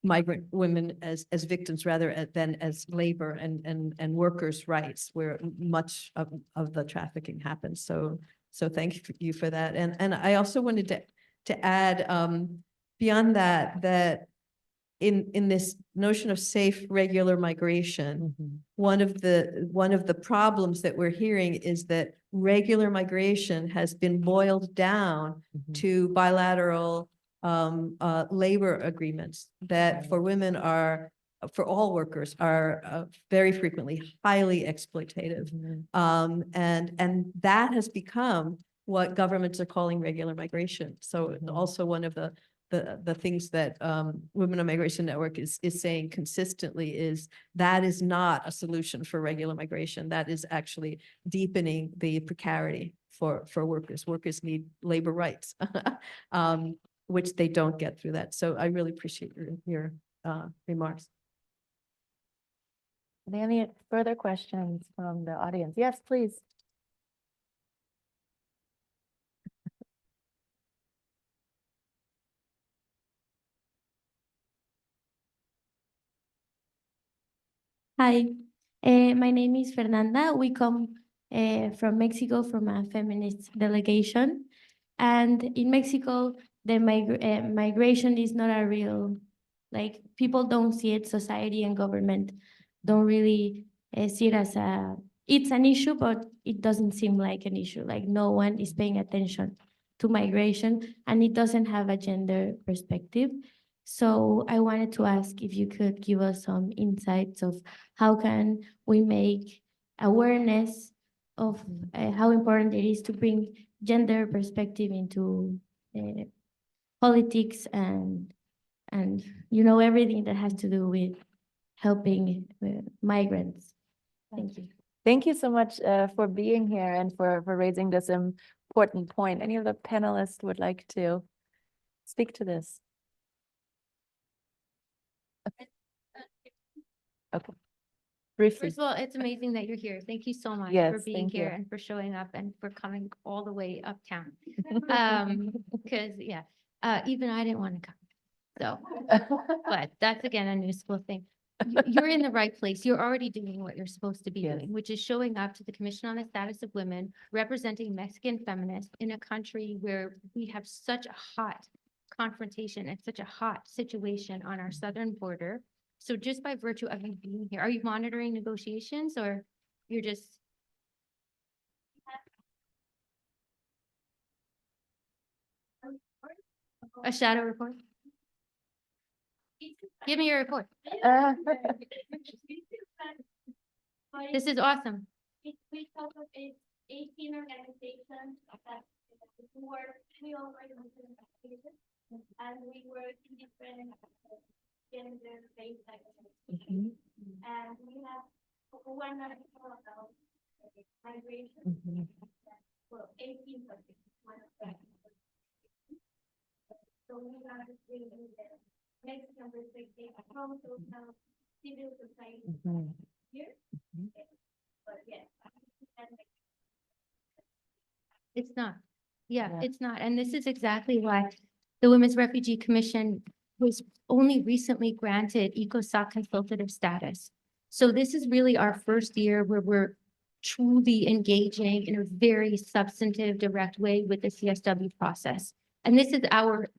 migrant women as victims rather than as labor and workers' rights, where much of the trafficking happens. So thank you for that. And I also wanted to add beyond that in this notion of safe, regular migration, one of the problems that we're hearing is that regular migration has been boiled down to bilateral labor agreements that for women for all workers are very frequently highly exploitative. And that has become what governments are calling regular migration. So also one of the things that Women on Migration Network is saying consistently is that is not a solution for regular migration. That is actually deepening the precarity for workers. Workers need labor rights, which they don't get through that. So I really appreciate your remarks. Are there any further questions from the audience? Yes, please. Hi, my name is Fernanda. We come from Mexico from a feminist delegation. And in Mexico, the migration is not a real, like, people don't see it, society and government don't really see it as it's an issue, but it doesn't seem like an issue. Like, no one is paying attention to migration, and it doesn't have a gender perspective. So I wanted to ask if you could give us some insights of how can we make awareness of how important it is to bring gender perspective into politics and everything that has to do with helping migrants. Thank you. Thank you so much for being here and for raising this important point. Any of the panelists would like to speak to this? Okay. Briefly. First of all, it's amazing that you're here. Thank you so much for Yes, being thank here you. and for showing up and for coming all the way uptown. Because even I didn't want to come. So, but that's again a new school thing. You're in the right place. You're already doing what you're supposed to be Yes. doing, which is showing up to the Commission on the Status of Women, representing Mexican feminists in a country where we have such a hot confrontation and such a hot situation on our southern border. So just by virtue of you being here, are you monitoring negotiations or you're just? A shadow report? Give me your report. This is awesome. It's 18 organizations that work, we all work in different activities, and we work in different gender-based activities. And we have one article about migration. Well, 18 topics, one of them. So we are doing the Mexican perspective, how to help civil society here. But yes. It's not. Yeah, it's not. And this is exactly why the Women's Refugee Commission was only recently granted ECOSOC consultative status. So this is really our first year where we're truly engaging in a very substantive, direct way with the CSW process. And this is our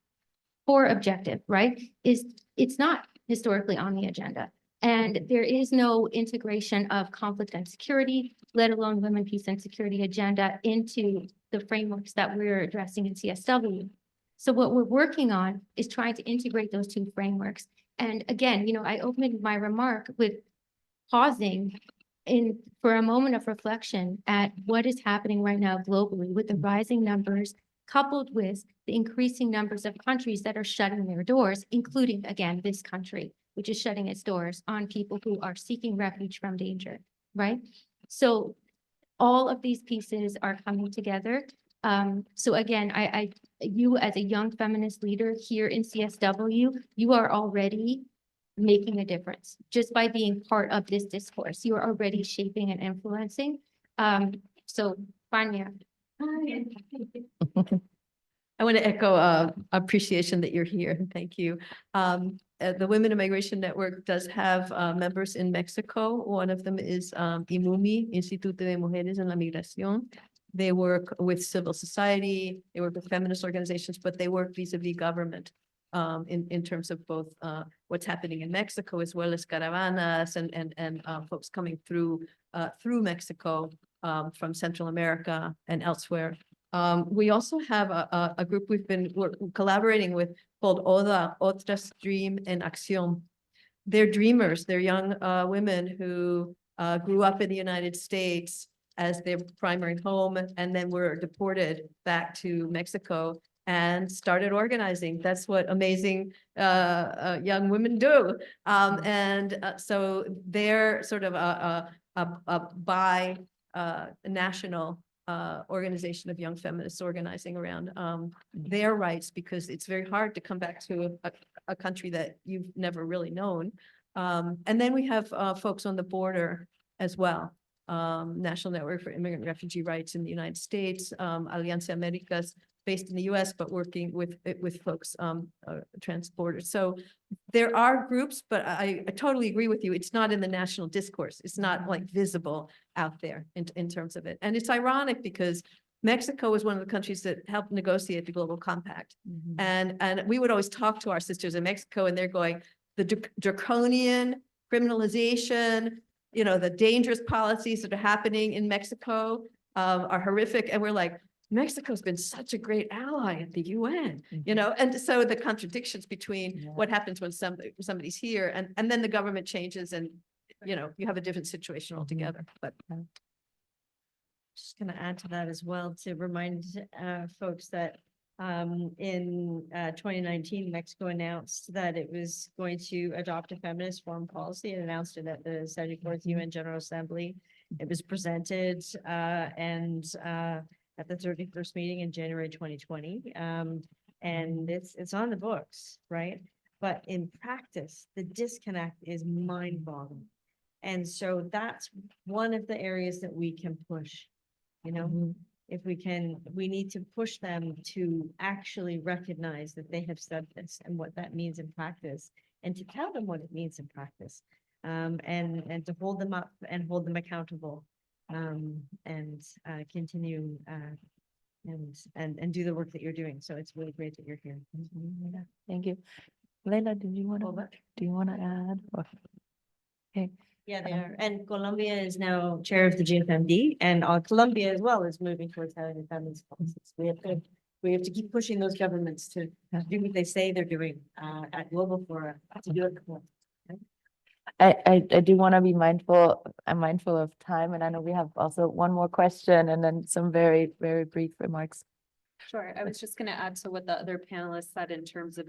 core objective, right? It's not historically on the agenda. And there is no integration of conflict and security, let alone women, peace and security agenda into the frameworks that we're addressing in CSW. So what we're working on is trying to integrate those two frameworks. And again, I opened my remark with pausing for a moment of reflection at what is happening right now globally with the rising numbers, coupled with the increasing numbers of countries that are shutting their doors, including, again, this country, which is shutting its doors on people who are seeking refuge from danger, right? So all of these pieces are coming together. So again, you as a young feminist leader here in CSW, you are already making a difference just by being part of this discourse. You are already shaping and influencing. So Fania. I want to echo appreciation that you're here. Thank you. The Women in Migration Network does have members in Mexico. One of them is IMUMI, Instituto de Mujeres en la Migración. They work with civil society, they work with feminist organizations, but they work vis-a-vis government in terms of both what's happening in Mexico as well as caravanas and folks coming through Mexico from Central America and elsewhere. We also have a group we're collaborating with called ODA, Otras Dream en Acción. They're dreamers. They're young women who grew up in the United States as their primary home and then were deported back to Mexico and started organizing. That's what amazing young women do. So they're sort of a bi-national organization of young feminists organizing around their rights, because it's very hard to come back to a country that you've never really known. And then we have folks on the border as well. National Network for Immigrant and Refugee Rights in the United States, Alianza Americas, based in the US, but working with folks transported. So there are groups, but I totally agree with you. It's not in the national discourse. It's not like visible out there in terms of it. And it's ironic because Mexico was one of the countries that helped negotiate the Global Compact. And we would always talk to our sisters in Mexico and they're going, the draconian criminalization, the dangerous policies that are happening in Mexico are horrific. And we're like, Mexico's been such a great ally at the UN, and so the contradictions between what happens when somebody's here and then the government changes and, you have a different situation altogether. But just going to add to that as well to remind folks that in 2019, Mexico announced that it was going to adopt a feminist foreign policy and announced it at the 74th UN General Assembly. It was presented at the 31st meeting in January 2020. And it's on the books, right? But in practice, the disconnect is mind-boggling. And so that's one of the areas that we can push, if we need to push them to actually recognize that they have said this and what that means in practice, and to tell them what it means in practice, and to hold them up and hold them accountable, and continue and do the work that you're doing. So it's really great that you're here. Thank you. Layla, do you want to add? Okay. Yeah, they are. And Colombia is now chair of the GFMD, and Colombia as well is moving towards having a feminist policies. We have good We have to keep pushing those governments to do what they say they're doing at global fora to do it. I do want to be mindful, I'm mindful of time, and I know we have also one more question and then some very, very brief remarks. Sure. I was just going to add to what the other panelists said in terms of,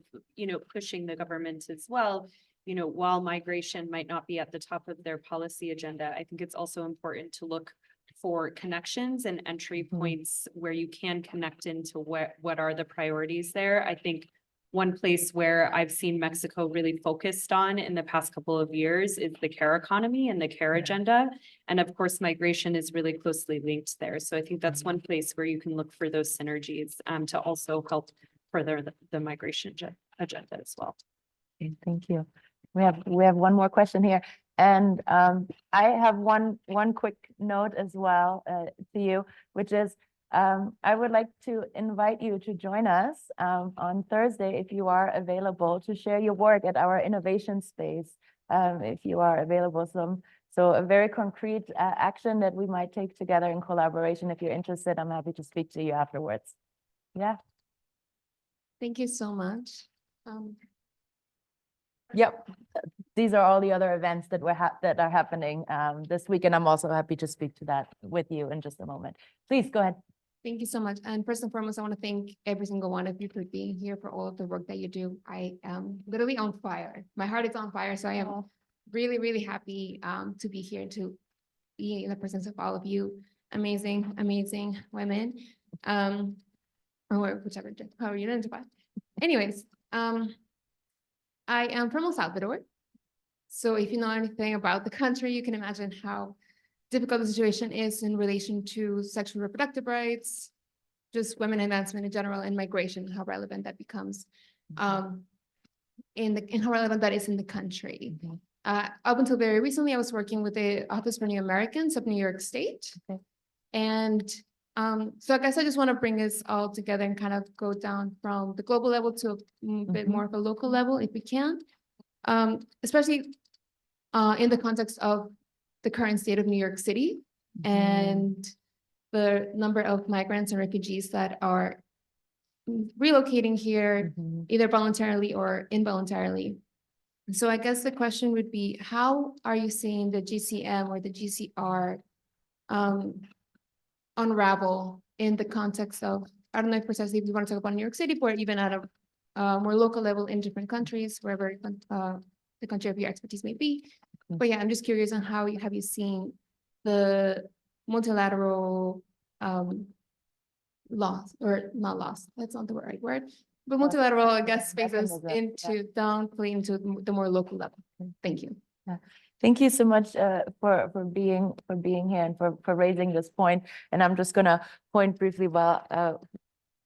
pushing the government as well. While migration might not be at the top of their policy agenda, I think it's also important to look for connections and entry points where you can connect into what are the priorities there. I think one place where I've seen Mexico really focused on in the past couple of years is the care economy and the care agenda. And of course, migration is really closely linked there. So I think that's one place where you can look for those synergies to also help further the migration agenda as well. Okay, thank you. We have one more question here. And I have one quick note as well to you, which is I would like to invite you to join us on Thursday if you are available to share your work at our innovation space. If you are available, so a very concrete action that we might take together in collaboration. If you're interested, I'm happy to speak to you afterwards. Yeah. Thank you so much. Yep. These are all the other events that that are happening this week, and I'm also happy to speak to that with you in just a moment. Please go ahead. Thank you so much. And first and foremost, I want to thank every single one of you for being here, for all of the work that you do. I am literally on fire. My heart is on fire. So I am really, really happy to be here, to be in the presence of all of you amazing, amazing women, or whichever, however you identify. Anyways, I am from El Salvador. So if you know anything about the country, you can imagine how difficult the situation is in relation to sexual reproductive rights, just women advancement in general, and migration, how relevant that becomes, and how relevant that is in the country. Up until very recently, I was working with the Office for New Americans of New York State. Okay. And so I guess I just want to bring us all together and kind of go down from the global level to a bit more of a local level, if we can, especially in the context of the current state of New York City and the number of migrants and refugees that are relocating here, either voluntarily or involuntarily. So I guess the question would be, how are you seeing the GCM or the GCR unravel in the context of, I don't know if precisely if you want to talk about New York City, or even at a more local level in different countries, wherever the country of your expertise may be. But yeah, I'm just curious on how have you seen the multilateral loss, or not loss, that's not the right word, but multilateral, I guess, spaces downplay into the more local level. Thank you. Yeah. Thank you so much for being here and for raising this point. And I'm just gonna point briefly while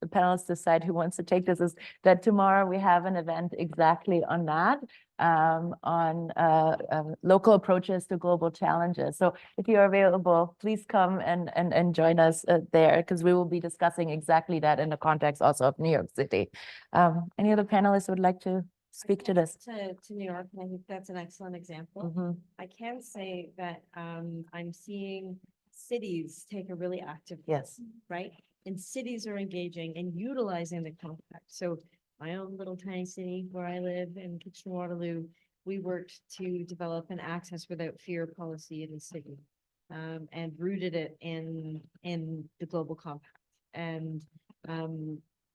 the panelists decide who wants to take this, is that tomorrow we have an event exactly on that, on local approaches to global challenges. So if you're available, please come and join us there, because we will be discussing exactly that in the context also of New York City. Any other panelists would like to speak to this? To New York, and I think that's an excellent example. I can say that I'm seeing cities take a really active role, right? And cities are engaging and utilizing the compact. So my own little tiny city where I live in Kitchener-Waterloo, we worked to develop an access without fear policy in the city, and rooted it in the global compact, and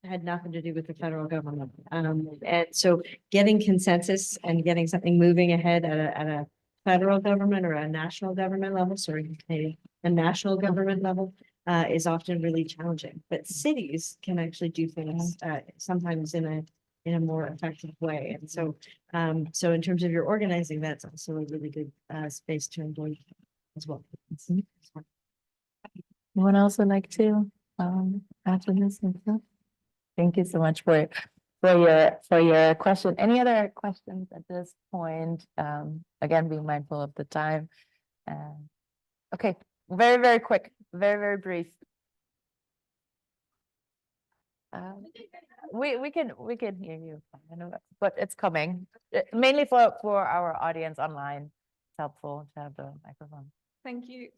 had nothing to do with the federal government. And so getting consensus and getting something moving ahead at a federal government or a national government level, a national government level, is often really challenging, but cities can actually do things sometimes in a more effective way. And so, so in terms of your organizing, that's also a really good space to engage as well. Anyone else would like to answer this? Thank you so much for your question. Any other questions at this point? Again, being mindful of the time. Okay, very, very quick, very, very brief. We can hear you, but it's coming. Mainly for our audience online. It's helpful to have the microphone. Thank you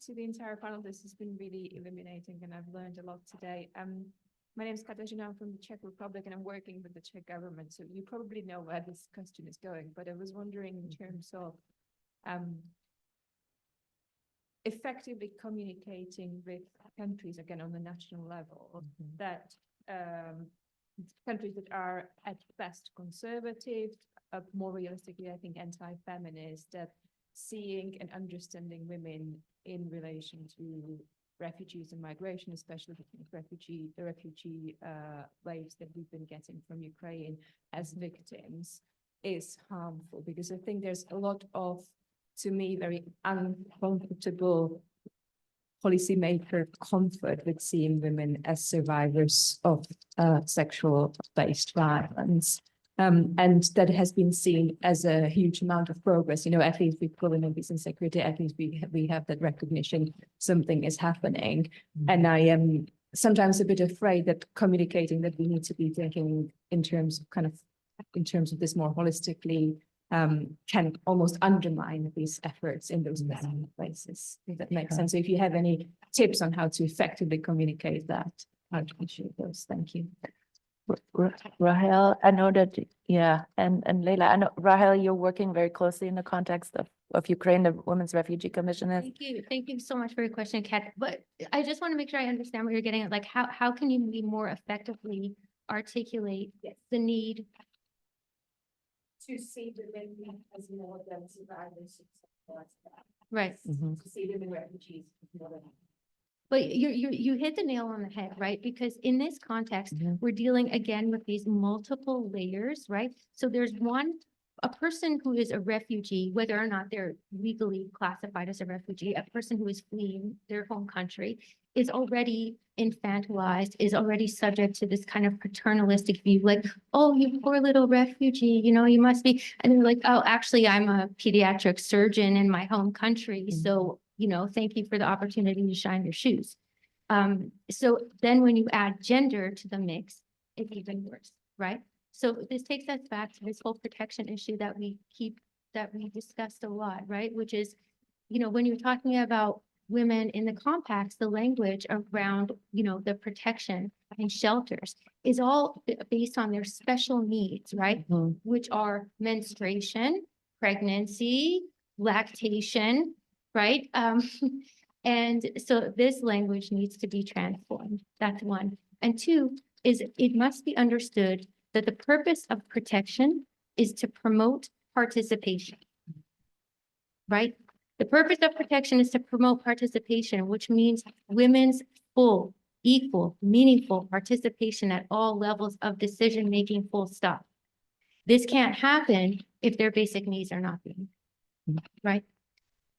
to the entire panel. This has been really illuminating, and I've learned a lot today. My name is Katarzyna, I'm from the Czech Republic, and I'm working with the Czech government. So you probably know where this question is going, but I was wondering in terms of effectively communicating with countries, again, on the national level, that countries that are at best conservative, more realistically, I think anti-feminist, that seeing and understanding women in relation to refugees and migration, especially the refugee waves that we've been getting from Ukraine as victims, is harmful, because I think there's a lot of, to me, very uncomfortable policymaker comfort with seeing women as survivors of sexual-based violence. And that has been seen as a huge amount of progress. You know, at least with government peace and security, at least we have that recognition something is happening. And I am sometimes a bit afraid that communicating that we need to be thinking in terms of this more holistically can almost undermine these efforts in those places, if that makes sense. So if you have any tips on how to effectively communicate that, I'd appreciate those. Thank you. Rahel, I know that, yeah, and Layla, I know, Rahel, you're working very closely in the context of Ukraine, the Women's Refugee Commission is. Thank you so much for your question, Kat. But I just want to make sure I understand what you're getting at. Like, how can you be more effectively articulate the need To see women as more than survivors. right? To see women refugees as more than. But you hit the nail on the head, right? Because in this context, we're dealing again with these multiple layers, right? So there's a person who is a refugee, whether or not they're legally classified as a refugee, a person who is fleeing their home country is already infantilized, is already subject to this kind of paternalistic view, like, oh, you poor little refugee, you know, you must be, and they're like, oh, actually, I'm a pediatric surgeon in my home country, so, you know, thank you for the opportunity to shine your shoes. So then when you add gender to the mix, it's even worse, right? So this takes us back to this whole protection issue that we discussed a lot, right? Which is, you know, when you're talking about women in the compacts, the language around, you know, the protection and shelters is all based on their special needs, right? Which are menstruation, pregnancy, lactation, right? And so this language needs to be transformed. That's one. And two is it must be understood that the purpose of protection is to promote participation, right? The purpose of protection is to promote participation, which means women's full, equal, meaningful participation at all levels of decision-making, full stop. This can't happen if their basic needs are not being met, right?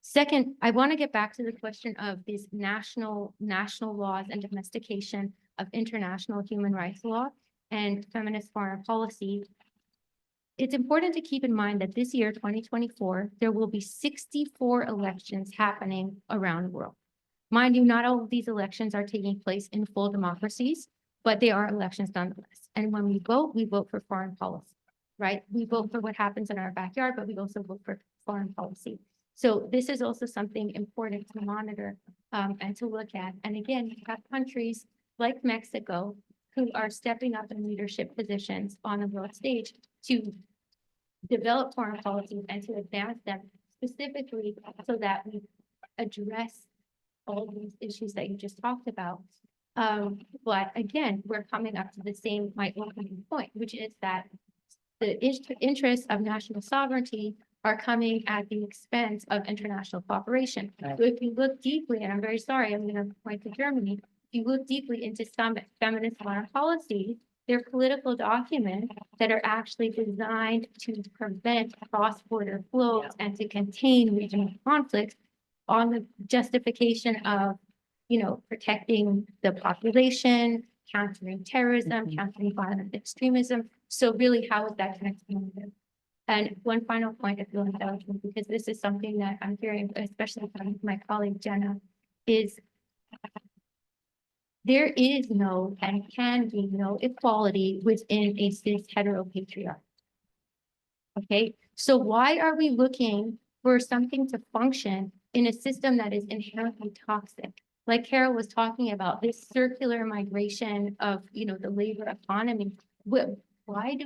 Second, I want to get back to the question of these national laws and domestication of international human rights law and feminist foreign policy. It's important to keep in mind that this year, 2024, there will be 64 elections happening around the world. Mind you, not all of these elections are taking place in full democracies, but they are elections nonetheless. And when we vote for foreign policy, right? We vote for what happens in our backyard, but we also vote for foreign policy. So this is also something important to monitor and to look at. And again, you have countries like Mexico who are stepping up in leadership positions on the world stage to develop foreign policies and to advance them specifically so that we address all of these issues that you just talked about. But again, we're coming up to the same, my opening point, which is that the interests of national sovereignty are coming at the expense of international cooperation. Right. So if you look deeply, and I'm very sorry, I'm going to point to Germany, if you look deeply into some feminist foreign policies, they're political documents that are actually designed to prevent cross-border flows and to contain regional conflicts on the justification of, you know, protecting the population, countering terrorism, countering violent extremism. So really, how is that connected? And one final point, if you'll indulge me, because this is something that I'm hearing, especially from my colleague Jenna, is there is no and can be no equality within a cis heteropatriarchy. Okay, so why are we looking for something to function in a system that is inherently toxic? like Carol was talking about, this circular migration of, the labor economy. Why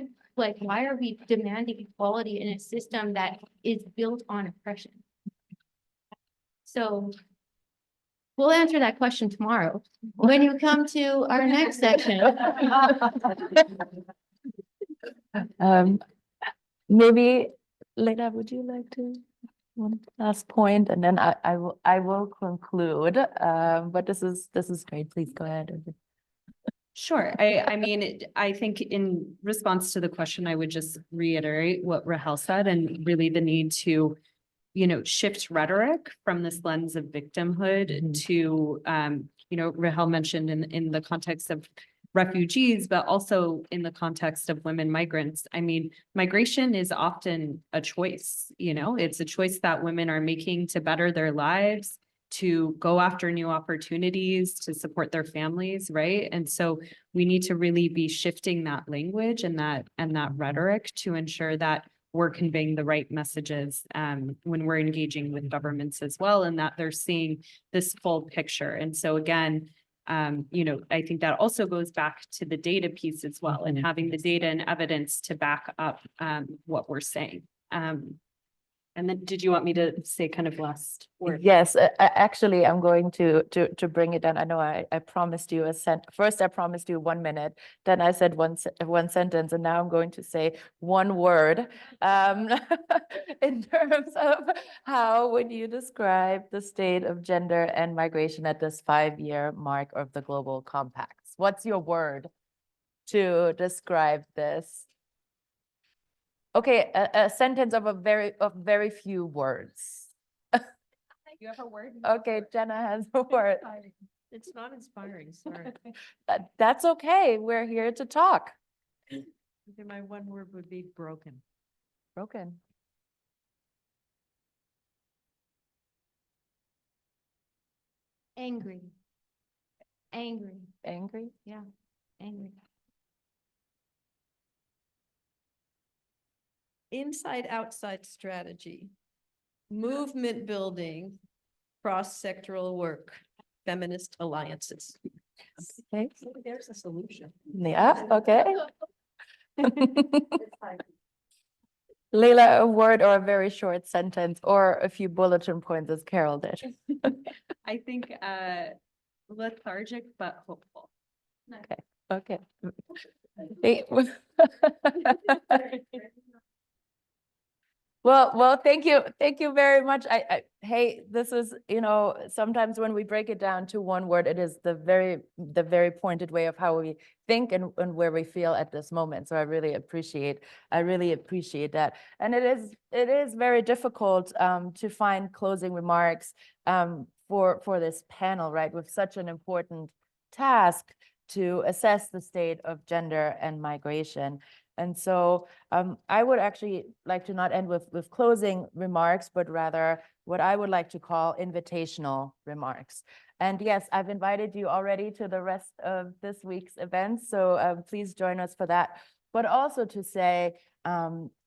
are we demanding equality in a system that is built on oppression? So we'll answer that question tomorrow when you come to our next section. Maybe, Layla, would you like to, one last point, and then I will conclude, but this is great, please go ahead. Sure. I mean, I think in response to the question, I would just reiterate what Rahel said and really the need to, shift rhetoric from this lens of victimhood to, Rahel mentioned in the context of refugees, but also in the context of women migrants. I mean, migration is often a choice, it's a choice that women are making to better their lives, to go after new opportunities, to support their families, right? And so we need to really be shifting that language and that rhetoric to ensure that we're conveying the right messages when we're engaging with governments as well, and that they're seeing this full picture. And so again, I think that also goes back to the data piece as well, and having the data and evidence to back up what we're saying. And then did you want me to say kind of last word? Yes, actually, I'm going to bring it down. I know I promised you first I promised you 1 minute, then I said one sentence, and now I'm going to say one word in terms of how would you describe the state of gender and migration at this 5-year mark of the Global Compacts? What's your word to describe this? Okay, a sentence of very few words. You have a word? Okay, Jenna has a word. It's not inspiring, sorry. That's okay. We're here to talk. Okay, my one word would be broken. Broken. Angry. Angry. Angry. Yeah, angry. Inside-outside strategy, movement building, cross-sectoral work, feminist alliances. Okay. There's a solution. Yeah, okay. Layla, a word or a very short sentence or a few bulletin points as Carol did. I think lethargic but hopeful. Okay. Well, thank you very much. Hey, this is, sometimes when we break it down to one word, it is the very pointed way of how we think and where we feel at this moment. So I really appreciate that. And it is very difficult to find closing remarks for this panel, right? With such an important task to assess the state of gender and migration. And so I would actually like to not end with closing remarks, but rather what I would like to call invitational remarks. And yes, I've invited you already to the rest of this week's events, so please join us for that. But also to say,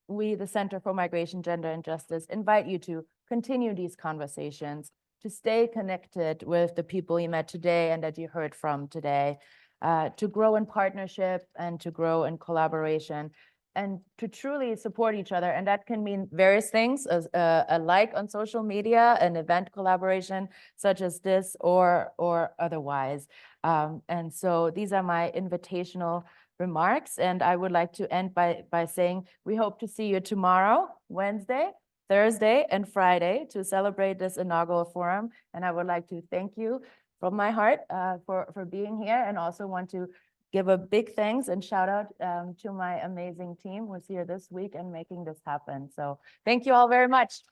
we, the Center for Migration, Gender and Justice, invite you to continue these conversations, to stay connected with the people you met today and that you heard from today, to grow in partnership and to grow in collaboration and to truly support each other. And that can mean various things, as a like on social media, an event collaboration such as this or otherwise. And so these are my invitational remarks. And I would like to end by saying we hope to see you tomorrow, Wednesday, Thursday, and Friday to celebrate this inaugural forum. And I would like to thank you from my heart for being here, and also want to give a big thanks and shout out to my amazing team who's here this week and making this happen. So thank you all very much.